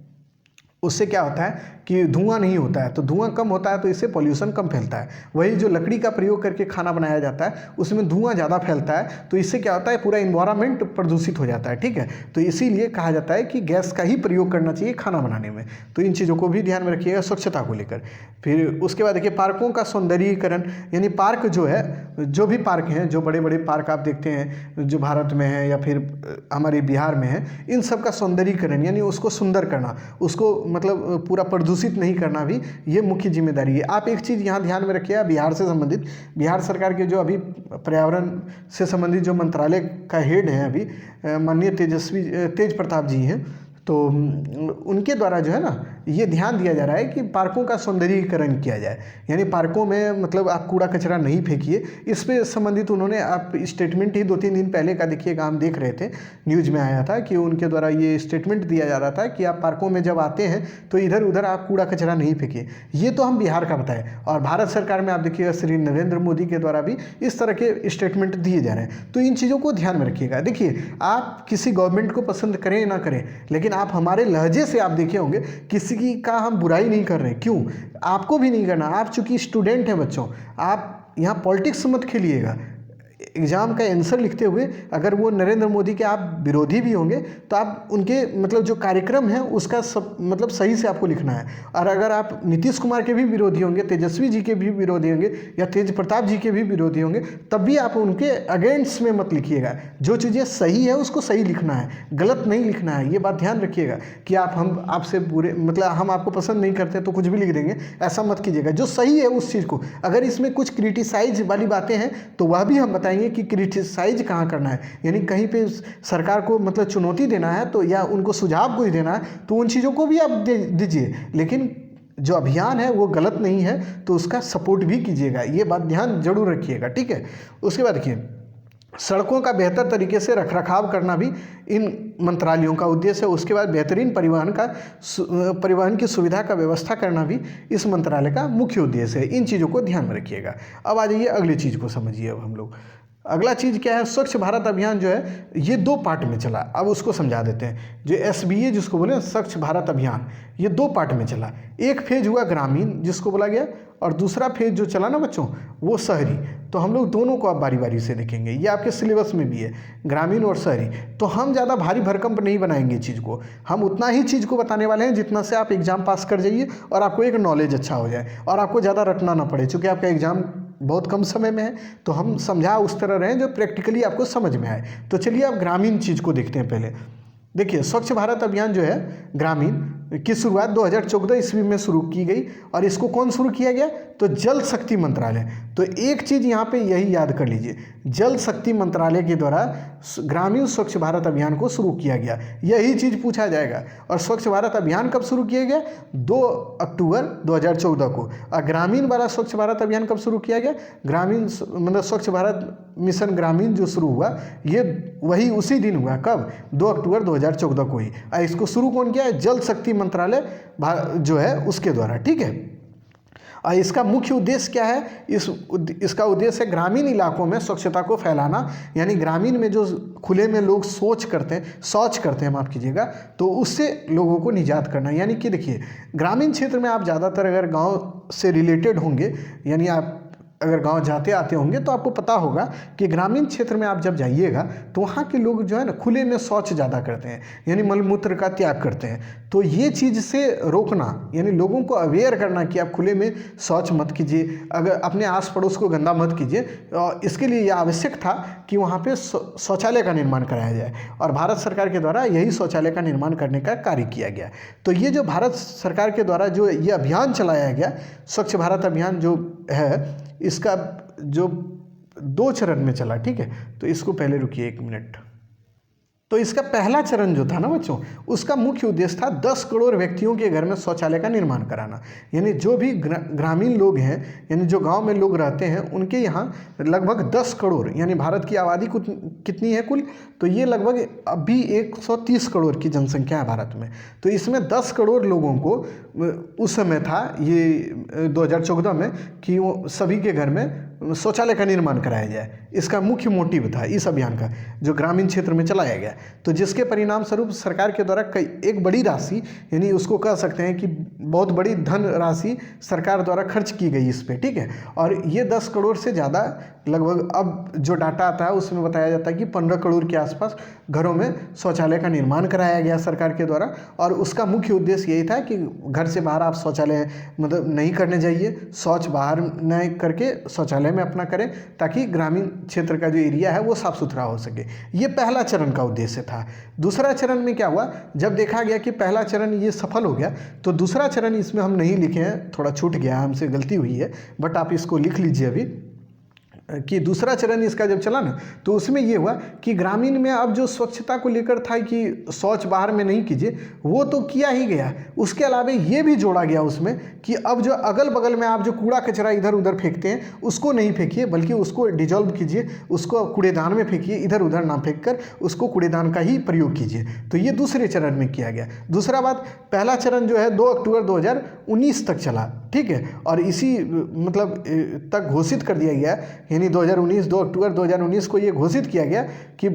S1: उससे क्या होता है कि धुआं नहीं होता है, तो धुआं कम होता है तो इससे पॉल्यूशन कम फैलता है। वही जो लकड़ी का प्रयोग करके खाना बनाया जाता है उसमें धुआं ज़्यादा फैलता है, तो इससे क्या होता है पूरा इन्वायरमेंट प्रदूषित हो जाता है, ठीक है। तो इसीलिए कहा जाता है कि गैस का ही प्रयोग करना चाहिए खाना बनाने में, तो इन चीज़ों को भी ध्यान में रखिएगा स्वच्छता को लेकर। फिर उसके बाद देखिए पार्कों का सौंदर्यीकरण, यानी पार्क जो है, जो भी पार्क हैं, जो बड़े बड़े पार्क आप देखते हैं जो भारत में है या फिर हमारे बिहार में है, इन सब का सौंदर्यीकरण यानी उसको सुंदर करना, उसको मतलब पूरा प्रदूषित नहीं करना भी ये मुख्य जिम्मेदारी है। आप एक चीज़ यहाँ ध्यान में रखिए, बिहार से संबंधित, बिहार सरकार के जो अभी पर्यावरण से संबंधित जो मंत्रालय का हेड है अभी माननीय तेज प्रताप जी हैं, तो उनके द्वारा जो है ना ये ध्यान दिया जा रहा है कि पार्कों का सौंदर्यीकरण किया जाए, यानी पार्कों में मतलब आप कूड़ा कचरा नहीं फेंकिए। इस पे संबंधित उन्होंने आप स्टेटमेंट ही 2-3 दिन पहले का देखिएगा, हम देख रहे थे न्यूज़ में आया था कि उनके द्वारा ये स्टेटमेंट दिया जा रहा था कि आप पार्कों में जब आते हैं तो इधर उधर आप कूड़ा कचरा नहीं फेंकिए। ये तो हम बिहार का बताएं, और भारत सरकार में आप देखिएगा श्री नरेंद्र मोदी के द्वारा भी इस तरह के स्टेटमेंट दिए जा रहे हैं, तो इन चीज़ों को ध्यान में रखिएगा। देखिए आप किसी गवर्नमेंट को पसंद करें ना करें, लेकिन आप हमारे लहजे से आप देखे होंगे किसी की का हम बुराई नहीं कर रहे, क्यों, आपको भी नहीं करना। आप चूंकि स्टूडेंट हैं बच्चों, आप यहाँ पॉलिटिक्स मत खेलिएगा, एग्ज़ाम का आंसर लिखते हुए अगर वो नरेंद्र मोदी के आप विरोधी भी होंगे तो आप उनके मतलब जो कार्यक्रम है उसका सब मतलब सही से आपको लिखना है। और अगर आप नीतीश कुमार के भी विरोधी होंगे, तेजस्वी जी के भी विरोधी होंगे या तेज प्रताप जी के भी विरोधी होंगे, तब भी आप उनके अगेंस्ट में मत लिखिएगा। जो चीज़ें सही है उसको सही लिखना है, गलत नहीं लिखना है। ये बात ध्यान रखिएगा कि हम आपसे बुरे मतलब हम आपको पसंद नहीं करते तो कुछ भी लिख देंगे, ऐसा मत कीजिएगा। जो सही है उस चीज़ को, अगर इसमें कुछ क्रिटिसाइज वाली बातें हैं तो वह भी हम बताएंगे कि क्रिटिसाइज कहाँ करना है, यानी कहीं पे सरकार को मतलब चुनौती देना है तो या उनको सुझाव कुछ देना है तो उन चीज़ों को भी आप दीजिए, लेकिन जो अभियान है वो गलत नहीं है तो उसका सपोर्ट भी कीजिएगा। ये बात ध्यान जरूर रखिएगा, ठीक है। उसके बाद देखिए, सड़कों का बेहतर तरीके से रखरखाव करना भी इन मंत्रालयों का उद्देश्य है। उसके बाद बेहतरीन परिवहन की सुविधा का व्यवस्था करना भी इस मंत्रालय का मुख्य उद्देश्य है। इन चीज़ों को ध्यान में रखिएगा। अब आ जाइए अगली चीज़ को समझिए। अब हम लोग अगला चीज़ क्या है, स्वच्छ भारत अभियान जो है ये 2 पार्ट में चला। अब उसको समझा देते हैं। जो SBA जिसको बोले स्वच्छ भारत अभियान, ये 2 पार्ट में चला। एक फेज हुआ ग्रामीण जिसको बोला गया, और दूसरा फेज जो चला ना बच्चों वो शहरी। तो हम लोग दोनों को अब बारी बारी से देखेंगे। ये आपके सिलेबस में भी है, ग्रामीण और शहरी। तो हम ज़्यादा भारी भरकम नहीं बनाएंगे चीज़ को, हम उतना ही चीज़ को बताने वाले हैं जितना से आप एग्ज़ाम पास कर जाइए और आपको एक नॉलेज अच्छा हो जाए और आपको ज़्यादा रटना ना पड़े। चूँकि आपका एग्ज़ाम बहुत कम समय में है तो हम समझा उस तरह रहें जो प्रैक्टिकली आपको समझ में आए। तो चलिए आप ग्रामीण चीज़ को देखते हैं। पहले देखिए, स्वच्छ भारत अभियान जो है ग्रामीण की शुरुआत 2014 ईस्वी में शुरू की गई। और इसको कौन शुरू किया गया, तो जल शक्ति मंत्रालय। तो एक चीज़ यहाँ पे यही याद कर लीजिए, जल शक्ति मंत्रालय के द्वारा ग्रामीण स्वच्छ भारत अभियान को शुरू किया गया। यही चीज़ पूछा जाएगा। और स्वच्छ भारत अभियान कब शुरू किया गया, 2 अक्टूबर 2014 को। और ग्रामीण वाला स्वच्छ भारत अभियान कब शुरू किया गया, ग्रामीण मतलब स्वच्छ भारत मिशन ग्रामीण जो शुरू हुआ ये वही उसी दिन हुआ। कब, 2 अक्टूबर 2014 को ही। और इसको शुरू कौन किया है, जल शक्ति मंत्रालय जो है उसके द्वारा, ठीक है। और इसका मुख्य उद्देश्य क्या है, इसका उद्देश्य है ग्रामीण इलाकों में स्वच्छता को फैलाना। यानी ग्रामीण में जो खुले में लोग शौच करते हैं माफ़ कीजिएगा, तो उससे लोगों को निजात करना। यानी कि देखिए, ग्रामीण क्षेत्र में आप ज़्यादातर अगर गांव से रिलेटेड होंगे, यानी आप अगर गांव जाते आते होंगे तो आपको पता होगा कि ग्रामीण क्षेत्र में आप जब जाइएगा तो वहाँ के लोग जो है ना खुले में शौच ज़्यादा करते हैं, यानी मलमूत्र का त्याग करते हैं। तो ये चीज़ से रोकना, यानी लोगों को अवेयर करना कि आप खुले में शौच मत कीजिए, अगर अपने आस पड़ोस को गंदा मत कीजिए। इसके लिए यह आवश्यक था कि वहाँ पर शौचालय का निर्माण कराया जाए। और भारत सरकार के द्वारा यही शौचालय का निर्माण करने का कार्य किया गया। तो ये जो भारत सरकार के द्वारा जो ये अभियान चलाया गया, स्वच्छ भारत अभियान जो है, इसका जो 2 चरण में चला, ठीक है। तो इसको पहले रुकिए 1 मिनट। तो इसका पहला चरण जो था ना बच्चों, उसका मुख्य उद्देश्य था 10 करोड़ व्यक्तियों के घर में शौचालय का निर्माण कराना। यानी जो भी ग्रामीण लोग हैं, यानी जो गांव में लोग रहते हैं, उनके यहाँ लगभग 10 करोड़, यानी भारत की आबादी कितनी है कुल, तो ये लगभग अभी 130 करोड़ की जनसंख्या है भारत में। तो इसमें 10 करोड़ लोगों को उस समय था ये 2014 में कि वो सभी के घर में शौचालय का निर्माण कराया जाए। इसका मुख्य मोटिव था इस अभियान का, जो ग्रामीण क्षेत्र में चलाया गया। तो जिसके परिणाम स्वरूप सरकार के द्वारा एक बड़ी राशि, यानी उसको कह सकते हैं कि बहुत बड़ी धन राशि सरकार द्वारा खर्च की गई इस पे, ठीक है। और ये 10 करोड़ से ज़्यादा लगभग अब जो डाटा आता है उसमें बताया जाता है कि 15 करोड़ के आसपास घरों में शौचालय का निर्माण कराया गया सरकार के द्वारा। और उसका मुख्य उद्देश्य यही था कि घर से बाहर आप शौचालय मतलब नहीं करने जाइए, शौच बाहर न करके शौचालय में अपना करें, ताकि ग्रामीण क्षेत्र का जो एरिया है वो साफ़ सुथरा हो सके। ये पहला चरण का उद्देश्य था। दूसरा चरण में क्या हुआ, जब देखा गया कि पहला चरण ये सफल हो गया, तो दूसरा चरण इसमें हम नहीं लिखे हैं, थोड़ा छूट गया, हमसे गलती हुई है, बट आप इसको लिख लीजिए अभी कि दूसरा चरण इसका जब चला ना, तो उसमें ये हुआ कि ग्रामीण में अब जो स्वच्छता को लेकर था कि शौच बाहर में नहीं कीजिए, वो तो किया ही गया। उसके अलावा ये भी जोड़ा गया उसमें कि अब जो अगल बगल में आप जो कूड़ा कचरा इधर उधर फेंकते हैं उसको नहीं फेंकिए, बल्कि उसको डिजॉल्व कीजिए, उसको कूड़ेदान में फेंकिए, इधर उधर ना फेंक कर उसको कूड़ेदान का ही प्रयोग कीजिए। तो ये दूसरे चरण में किया गया। दूसरा बात, पहला चरण जो है 2 अक्टूबर 2019 तक चला, ठीक है। और इसी मतलब तक घोषित कर दिया गया, यानी 2019 2 अक्टूबर 2019 को ये घोषित किया गया कि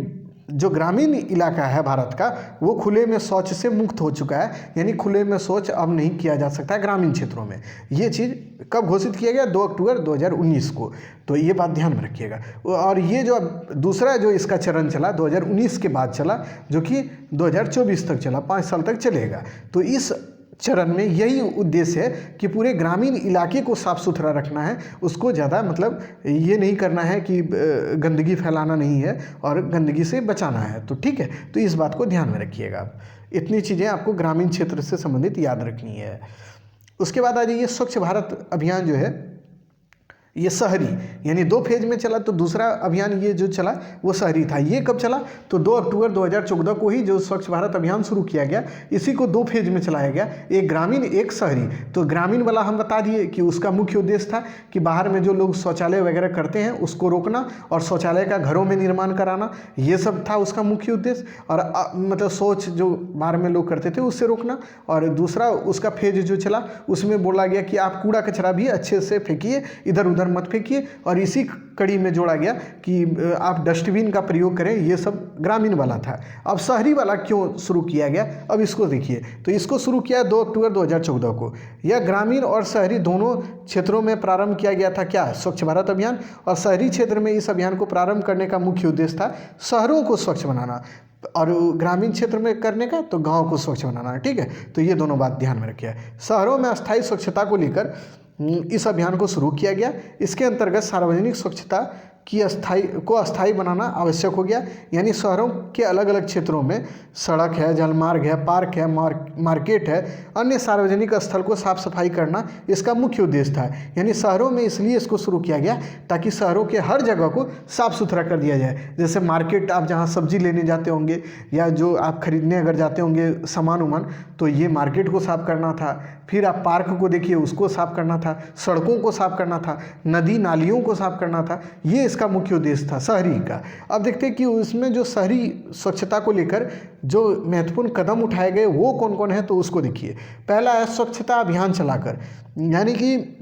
S1: जो ग्रामीण इलाका है भारत का वो खुले में शौच से मुक्त हो चुका है, यानी खुले में शौच अब नहीं किया जा सकता है ग्रामीण क्षेत्रों में। ये चीज़ कब घोषित किया गया? 2 अक्टूबर 2019 को। तो ये बात ध्यान में रखिएगा। और ये जो दूसरा जो इसका चरण चला 2019 के बाद चला, जो कि 2024 तक चला, 5 साल तक चलेगा। तो इस चरण में यही उद्देश्य है कि पूरे ग्रामीण इलाके को साफ़ सुथरा रखना है, उसको ज़्यादा मतलब ये नहीं करना है कि गंदगी फैलाना नहीं है और गंदगी से बचाना है। तो ठीक है, तो इस बात को ध्यान में रखिएगा आप। इतनी चीज़ें आपको ग्रामीण क्षेत्र से संबंधित याद रखनी है। उसके बाद आ जाइए, स्वच्छ भारत अभियान जो है ये शहरी, यानी 2 फेज में चला। तो दूसरा अभियान ये जो चला वो शहरी था। ये कब चला? तो 2 अक्टूबर 2014 को ही जो स्वच्छ भारत अभियान शुरू किया गया, इसी को 2 फेज में चलाया गया, एक ग्रामीण एक शहरी। तो ग्रामीण वाला हम बता दिए कि उसका मुख्य उद्देश्य था कि बाहर में जो लोग शौचालय वगैरह करते हैं उसको रोकना और शौचालय का घरों में निर्माण कराना, ये सब था उसका मुख्य उद्देश्य। और मतलब शौच जो बाहर में लोग करते थे उससे रोकना। और दूसरा उसका फेज जो चला उसमें बोला गया कि आप कूड़ा कचरा भी अच्छे से फेंकिए, इधर उधर मत फेंकिए। और इसी कड़ी में जोड़ा गया कि आप डस्टबिन का प्रयोग करें। ये सब ग्रामीण वाला था। अब शहरी वाला क्यों शुरू किया गया, अब इसको देखिए। तो इसको शुरू किया 2 अक्टूबर 2014 को। यह ग्रामीण और शहरी दोनों क्षेत्रों में प्रारंभ किया गया था। क्या? स्वच्छ भारत अभियान। और शहरी क्षेत्र में इस अभियान को प्रारंभ करने का मुख्य उद्देश्य था शहरों को स्वच्छ बनाना, और ग्रामीण क्षेत्र में करने का तो गांव को स्वच्छ बनाना है। ठीक है, तो ये दोनों बात ध्यान में रखिए। शहरों में अस्थायी स्वच्छता को लेकर इस अभियान को शुरू किया गया। इसके अंतर्गत सार्वजनिक स्वच्छता की अस्थायी बनाना आवश्यक हो गया। यानी शहरों के अलग अलग क्षेत्रों में सड़क है, जलमार्ग है, पार्क है, मार्केट है, अन्य सार्वजनिक स्थल को साफ सफाई करना इसका मुख्य उद्देश्य था। यानी शहरों में इसलिए इसको शुरू किया गया ताकि शहरों के हर जगह को साफ सुथरा कर दिया जाए। जैसे मार्केट, आप जहाँ सब्जी लेने जाते होंगे या जो आप खरीदने अगर जाते होंगे सामान उमान, तो ये मार्केट को साफ करना था। फिर आप पार्क को देखिए, उसको साफ करना था, सड़कों को साफ करना था, नदी नालियों को साफ करना था। ये इसका मुख्य उद्देश्य था शहरी का। अब देखते हैं कि उसमें जो शहरी स्वच्छता को लेकर जो महत्वपूर्ण कदम उठाए गए वो कौन कौन है, तो उसको देखिए। पहला है स्वच्छता अभियान चलाकर, यानी कि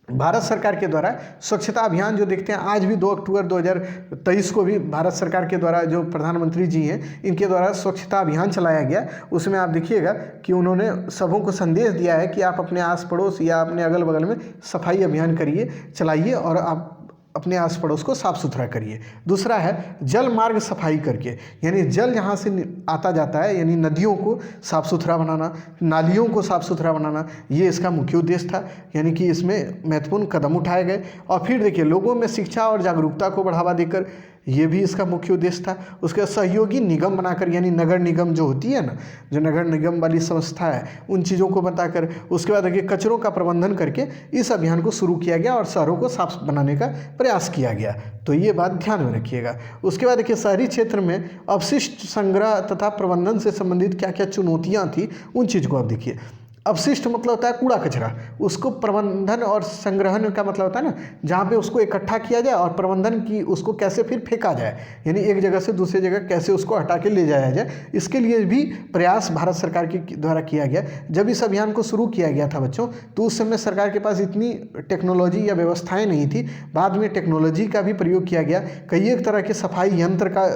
S1: भारत सरकार के द्वारा स्वच्छता अभियान जो देखते हैं आज भी 2 अक्टूबर 2023 को भी भारत सरकार के द्वारा जो प्रधानमंत्री जी हैं इनके द्वारा स्वच्छता अभियान चलाया गया। उसमें आप देखिएगा कि उन्होंने सबों को संदेश दिया है कि आप अपने आस पड़ोस या अपने अगल बगल में सफाई अभियान करिए, चलाइए और आप अपने आस पड़ोस को साफ़ सुथरा करिए। दूसरा है जल मार्ग सफाई करके, यानी जल जहाँ से आता जाता है यानी नदियों को साफ़ सुथरा बनाना, नालियों को साफ़ सुथरा बनाना, ये इसका मुख्य उद्देश्य था। यानी कि इसमें महत्वपूर्ण कदम उठाए गए। और फिर देखिए लोगों में शिक्षा और जागरूकता को बढ़ावा देकर, ये भी इसका मुख्य उद्देश्य था। उसके सहयोगी निगम बनाकर, यानी नगर निगम जो होती है ना, जो नगर निगम वाली संस्था है, उन चीज़ों को बताकर, उसके बाद देखिए कचरों का प्रबंधन करके इस अभियान को शुरू किया गया और शहरों को साफ बनाने का प्रयास किया गया। तो ये बात ध्यान में रखिएगा। उसके बाद देखिए शहरी क्षेत्र में अपशिष्ट संग्रह तथा प्रबंधन से संबंधित क्या क्या चुनौतियाँ थी, उन चीज़ को आप देखिए। अपशिष्ट मतलब होता है कूड़ा कचरा, उसको प्रबंधन और संग्रहण का मतलब होता है ना, जहाँ पे उसको इकट्ठा किया जाए और प्रबंधन की उसको कैसे फिर फेंका जाए, यानी एक जगह से दूसरी जगह कैसे उसको हटा के ले जाया जाए, इसके लिए भी प्रयास भारत सरकार के द्वारा किया गया। जब इस अभियान को शुरू किया गया था बच्चों, तो उस समय सरकार के पास इतनी टेक्नोलॉजी या व्यवस्थाएँ नहीं थी। बाद में टेक्नोलॉजी का भी प्रयोग किया गया, कई एक तरह के सफाई यंत्र का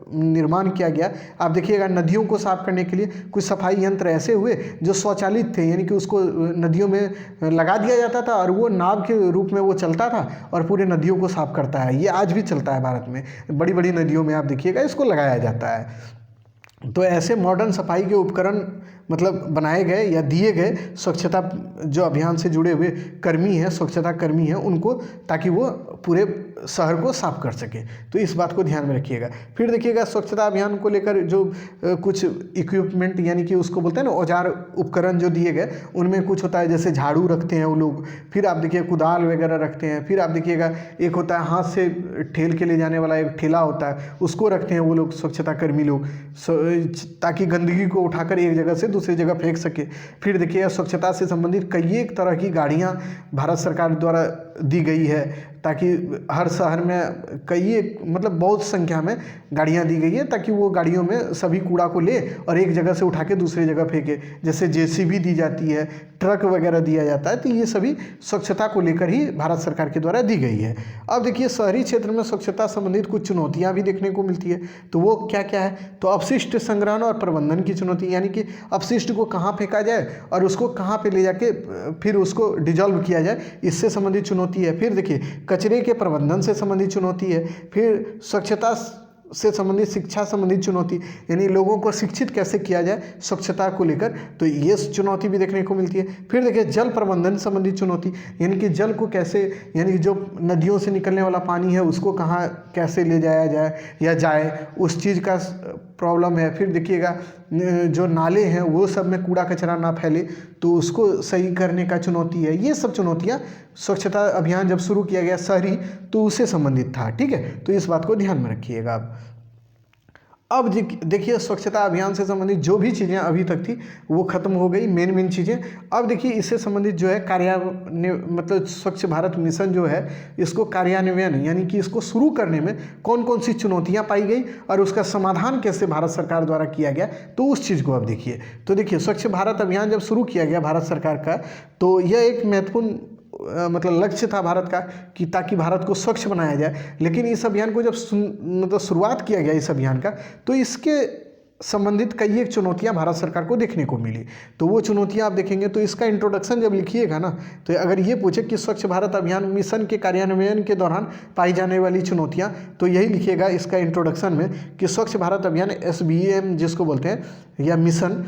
S1: निर्माण किया गया। आप देखिएगा नदियों को साफ करने के लिए कुछ सफाई यंत्र ऐसे हुए जो स्वचालित थे, यानी कि उसको नदियों में लगा दिया जाता था और वो नाव के रूप में वो चलता था और पूरे नदियों को साफ करता है। ये आज भी चलता है भारत में, बड़ी बड़ी नदियों में आप देखिएगा इसको लगाया जाता है। तो ऐसे मॉडर्न सफाई के उपकरण मतलब बनाए गए या दिए गए स्वच्छता जो अभियान से जुड़े हुए कर्मी हैं, स्वच्छता कर्मी हैं उनको, ताकि वो पूरे शहर को साफ कर सके। तो इस बात को ध्यान में रखिएगा। फिर देखिएगा स्वच्छता अभियान को लेकर जो कुछ इक्विपमेंट यानी कि उसको बोलते हैं ना औजार उपकरण जो दिए गए, उनमें कुछ होता है जैसे झाड़ू रखते हैं वो लोग, फिर आप देखिए कुदाल वगैरह रखते हैं, फिर आप देखिएगा एक होता है हाथ से ठेल के ले जाने वाला एक ठेला होता है, उसको रखते हैं वो लोग स्वच्छता कर्मी लोग, ताकि गंदगी को उठाकर एक जगह से दूसरी जगह फेंक सके। फिर देखिएगा स्वच्छता से संबंधित कई एक तरह की गाड़ियाँ भारत सरकार द्वारा दी गई है ताकि हर शहर में कई मतलब बहुत संख्या में गाड़ियाँ दी गई है ताकि वो गाड़ियों में सभी कूड़ा को ले और एक जगह से उठा के दूसरी जगह फेंके। जैसे जेसीबी दी जाती है, ट्रक वगैरह दिया जाता है, तो ये सभी स्वच्छता को लेकर ही भारत सरकार के द्वारा दी गई है। अब देखिए शहरी क्षेत्र में स्वच्छता संबंधित कुछ चुनौतियाँ भी देखने को मिलती है, तो वो क्या क्या है? तो अपशिष्ट संग्रहण और प्रबंधन की चुनौती, यानी कि अपशिष्ट को कहाँ फेंका जाए और उसको कहाँ पे ले जाके फिर उसको डिजॉल्व किया जाए, इससे संबंधित चुनौती है। फिर देखिए कचरे के प्रबंधन से संबंधित चुनौती है। फिर स्वच्छता से संबंधित शिक्षा संबंधित चुनौती, यानी लोगों को शिक्षित कैसे किया जाए स्वच्छता को लेकर, तो ये चुनौती भी देखने को मिलती है। फिर देखिए जल प्रबंधन संबंधित चुनौती, यानी कि जल को कैसे, यानी कि जो नदियों से निकलने वाला पानी है उसको कहाँ कैसे ले जाया जाए या जाए, उस चीज़ का प्रॉब्लम है। फिर देखिएगा जो नाले हैं वो सब में कूड़ा कचरा ना फैले, तो उसको सही करने का चुनौती है। ये सब चुनौतियाँ स्वच्छता अभियान जब शुरू किया गया शहरी, तो उससे संबंधित था। ठीक है, तो इस बात को ध्यान में रखिएगा आप। अब देखिए स्वच्छता अभियान से संबंधित जो भी चीज़ें अभी तक थी वो खत्म हो गई, मेन चीज़ें। अब देखिए इससे संबंधित जो है मतलब स्वच्छ भारत मिशन जो है, इसको कार्यान्वयन यानी कि इसको शुरू करने में कौन कौन सी चुनौतियां पाई गई और उसका समाधान कैसे भारत सरकार द्वारा किया गया, तो उस चीज़ को अब देखिए। तो देखिए स्वच्छ भारत अभियान जब शुरू किया गया भारत सरकार का, तो यह एक महत्वपूर्ण मतलब लक्ष्य था भारत का कि ताकि भारत को स्वच्छ बनाया जाए। लेकिन इस अभियान को जब मतलब शुरुआत किया गया इस अभियान का, तो इसके संबंधित कई एक चुनौतियां भारत सरकार को देखने को मिली। तो वो चुनौतियां आप देखेंगे, तो इसका इंट्रोडक्शन जब लिखिएगा ना, तो अगर ये पूछे कि स्वच्छ भारत अभियान मिशन के कार्यान्वयन के दौरान पाई जाने वाली चुनौतियां, तो यही लिखिएगा इसका इंट्रोडक्शन में कि स्वच्छ भारत अभियान SBAM जिसको बोलते हैं, या मिशन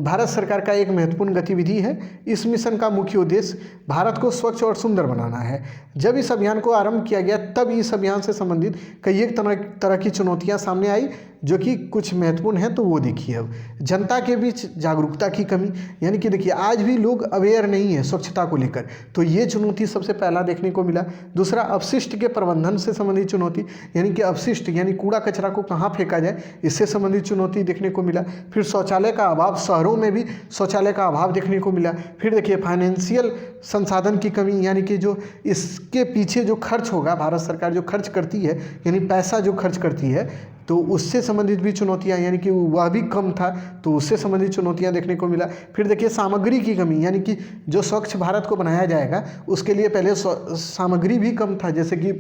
S1: भारत सरकार का एक महत्वपूर्ण गतिविधि है। इस मिशन का मुख्य उद्देश्य भारत को स्वच्छ और सुंदर बनाना है। जब इस अभियान को आरंभ किया गया, तब इस अभियान से संबंधित कई एक तरह की चुनौतियां सामने आई, जो कि कुछ महत्वपूर्ण हैं, तो वो देखिए। अब जनता के बीच जागरूकता की कमी, यानी कि देखिए आज भी लोग अवेयर नहीं है स्वच्छता को लेकर, तो ये चुनौती सबसे पहला देखने को मिला। दूसरा अपशिष्ट के प्रबंधन से संबंधित चुनौती, यानी कि अपशिष्ट यानी कूड़ा कचरा को कहाँ फेंका जाए, इससे संबंधित चुनौती देखने को मिला। फिर शौचालय का अभाव, शहरों में भी शौचालय का अभाव देखने को मिला। फिर देखिए फाइनेंशियल संसाधन की कमी, यानी कि जो इसके पीछे जो खर्च होगा, भारत सरकार जो खर्च करती है, यानी पैसा जो खर्च करती है, तो उससे संबंधित भी चुनौतियां, यानी कि वह भी कम था, तो उससे संबंधित चुनौतियां देखने को मिला। फिर देखिए सामग्री की कमी, यानी कि जो स्वच्छ भारत को बनाया जाएगा उसके लिए पहले सामग्री भी कम था। जैसे कि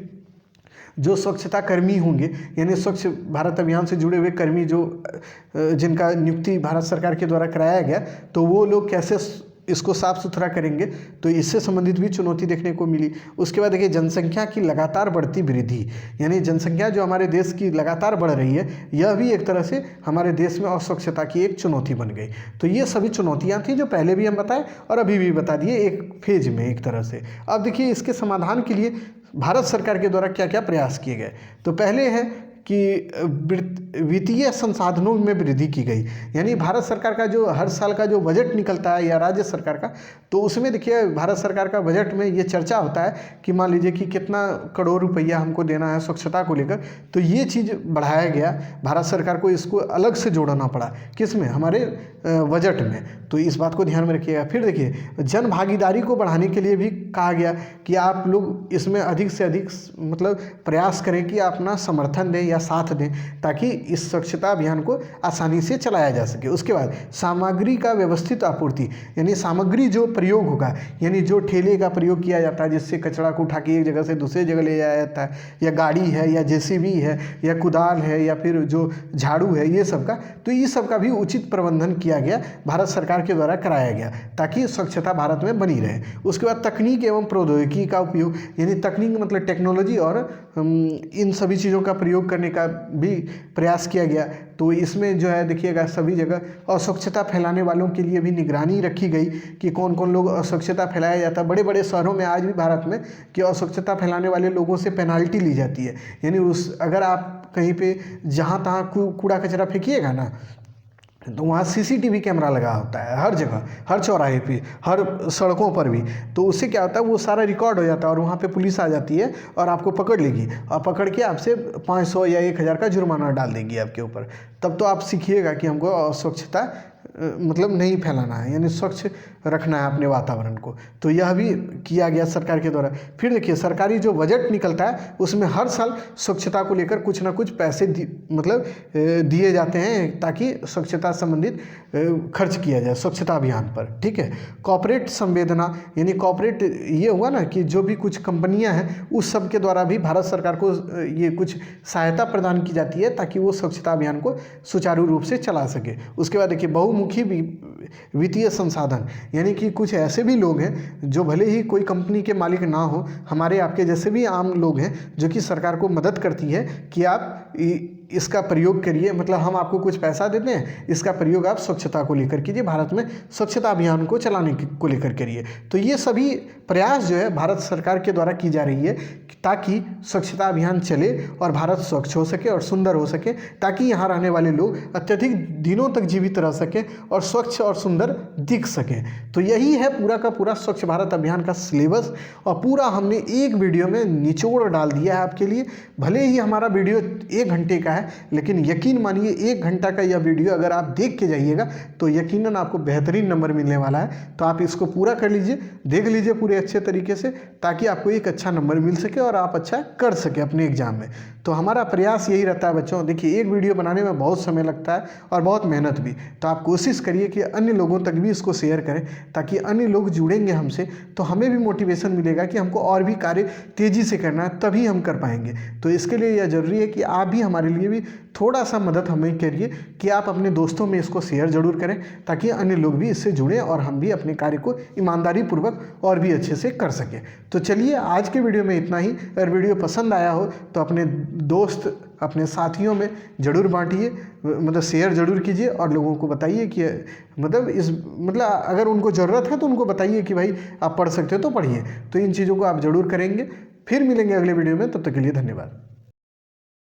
S1: जो स्वच्छता कर्मी होंगे, यानी स्वच्छ भारत अभियान से जुड़े हुए कर्मी जो जिनका नियुक्ति भारत सरकार के द्वारा कराया गया, तो वो लोग कैसे इसको साफ़ सुथरा करेंगे, तो इससे संबंधित भी चुनौती देखने को मिली। उसके बाद देखिए जनसंख्या की लगातार बढ़ती वृद्धि, यानी जनसंख्या जो हमारे देश की लगातार बढ़ रही है, यह भी एक तरह से हमारे देश में अस्वच्छता की एक चुनौती बन गई। तो ये सभी चुनौतियाँ थी जो पहले भी हम बताए और अभी भी बता दिए एक फेज में एक तरह से। अब देखिए इसके समाधान के लिए भारत सरकार के द्वारा क्या क्या प्रयास किए गए। तो पहले है कि वित्तीय संसाधनों में वृद्धि की गई, यानी भारत सरकार का जो हर साल का जो बजट निकलता है या राज्य सरकार का, तो उसमें देखिए भारत सरकार का बजट में ये चर्चा होता है कि मान लीजिए कि कितना करोड़ रुपया हमको देना है स्वच्छता को लेकर, तो ये चीज़ बढ़ाया गया। भारत सरकार को इसको अलग से जोड़ना पड़ा, किस में, हमारे बजट में। तो इस बात को ध्यान में रखिएगा। फिर देखिए जन भागीदारी को बढ़ाने के लिए भी कहा गया कि आप लोग इसमें अधिक से अधिक मतलब प्रयास करें कि अपना समर्थन दें या साथ दें, ताकि इस स्वच्छता अभियान को आसानी से चलाया जा सके। उसके बाद सामग्री का व्यवस्थित आपूर्ति, यानी सामग्री जो प्रयोग होगा, यानी जो ठेले का प्रयोग किया जाता है जिससे कचरा को उठा के एक जगह से दूसरी जगह ले जाया जाता है, या गाड़ी है या जेसीबी है या कुदाल है या फिर जो झाड़ू है, ये सब का, तो ये सब का भी उचित प्रबंधन किया गया, भारत सरकार के द्वारा कराया गया, ताकि स्वच्छता भारत में बनी रहे। उसके बाद तकनीक एवं प्रौद्योगिकी का उपयोग, यानी तकनीक मतलब टेक्नोलॉजी और इन सभी चीज़ों का प्रयोग करने का भी प्रयास किया गया। तो इसमें जो है देखिएगा सभी जगह अस्वच्छता फैलाने वालों के लिए भी निगरानी रखी गई कि कौन कौन लोग अस्वच्छता फैलाया जाता है। बड़े बड़े शहरों में आज भी भारत में कि अस्वच्छता फैलाने वाले लोगों से पेनाल्टी ली जाती है, यानी अगर आप कहीं पे जहाँ तहाँ कूड़ा कचरा फेंकिएगा ना, तो वहाँ CCTV कैमरा लगा होता है हर जगह, हर चौराहे पे, हर सड़कों पर भी। तो उससे क्या होता है, वो सारा रिकॉर्ड हो जाता है और वहाँ पे पुलिस आ जाती है और आपको पकड़ लेगी और पकड़ के आपसे 500 या 1000 का जुर्माना डाल देगी आपके ऊपर। तब तो आप सीखिएगा कि हमको अस्वच्छता मतलब नहीं फैलाना है, यानी स्वच्छ रखना है अपने वातावरण को। तो यह भी किया गया सरकार के द्वारा। फिर देखिए सरकारी जो बजट निकलता है उसमें हर साल स्वच्छता को लेकर कुछ ना कुछ पैसे मतलब दिए जाते हैं ताकि स्वच्छता संबंधित खर्च किया जाए स्वच्छता अभियान पर, ठीक है। कॉर्पोरेट संवेदना, यानी कॉर्पोरेट ये हुआ ना कि जो भी कुछ कंपनियां हैं उस सब के द्वारा भी भारत सरकार को ये कुछ सहायता प्रदान की जाती है ताकि वो स्वच्छता अभियान को सुचारू रूप से चला सके। उसके बाद देखिए बहुमुखी वित्तीय संसाधन, यानी कि कुछ ऐसे भी लोग हैं जो भले ही कोई कंपनी के मालिक ना हो, हमारे आपके जैसे भी आम लोग हैं जो कि सरकार को मदद करती है कि आप इसका प्रयोग करिए, मतलब हम आपको कुछ पैसा देते हैं, इसका प्रयोग आप स्वच्छता को लेकर कीजिए, भारत में स्वच्छता अभियान को चलाने को लेकर करिए। तो ये सभी प्रयास जो है भारत सरकार के द्वारा की जा रही है ताकि स्वच्छता अभियान चले और भारत स्वच्छ हो सके और सुंदर हो सके, ताकि यहाँ रहने वाले लोग अत्यधिक दिनों तक जीवित रह सकें और स्वच्छ और सुंदर दिख सकें। तो यही है पूरा का पूरा स्वच्छ भारत अभियान का सिलेबस, और पूरा हमने एक वीडियो में निचोड़ डाल दिया है आपके लिए। भले ही हमारा वीडियो 1 घंटे का है, लेकिन यकीन मानिए 1 घंटा का यह वीडियो अगर आप देख के जाइएगा तो यकीनन आपको बेहतरीन नंबर मिलने वाला है। तो आप इसको पूरा कर लीजिए, देख लीजिए पूरे अच्छे तरीके से, ताकि आपको एक अच्छा नंबर मिल सके और आप अच्छा कर सके अपने एग्जाम में। तो हमारा प्रयास यही रहता है बच्चों। देखिए एक वीडियो बनाने में बहुत समय लगता है और बहुत मेहनत भी, तो आप कोशिश करिए कि अन्य लोगों तक भी इसको शेयर करें, ताकि अन्य लोग जुड़ेंगे हमसे तो हमें भी मोटिवेशन मिलेगा कि हमको और भी कार्य तेज़ी से करना है, तभी हम कर पाएंगे। तो इसके लिए यह ज़रूरी है कि आप भी हमारे लिए भी थोड़ा सा मदद हमें करिए कि आप अपने दोस्तों में इसको शेयर ज़रूर करें, ताकि अन्य लोग भी इससे जुड़ें और हम भी अपने कार्य को ईमानदारी पूर्वक और भी अच्छे से कर सकें। तो चलिए आज के वीडियो में इतना ही। अगर वीडियो पसंद आया हो तो अपने दोस्त, अपने साथियों में ज़रूर बांटिए, मतलब शेयर ज़रूर कीजिए और लोगों को बताइए कि मतलब अगर उनको ज़रूरत है तो उनको बताइए कि भाई आप पढ़ सकते हो तो पढ़िए। तो इन चीज़ों को आप ज़रूर करेंगे। फिर मिलेंगे अगले वीडियो में, तब तक के लिए धन्यवाद।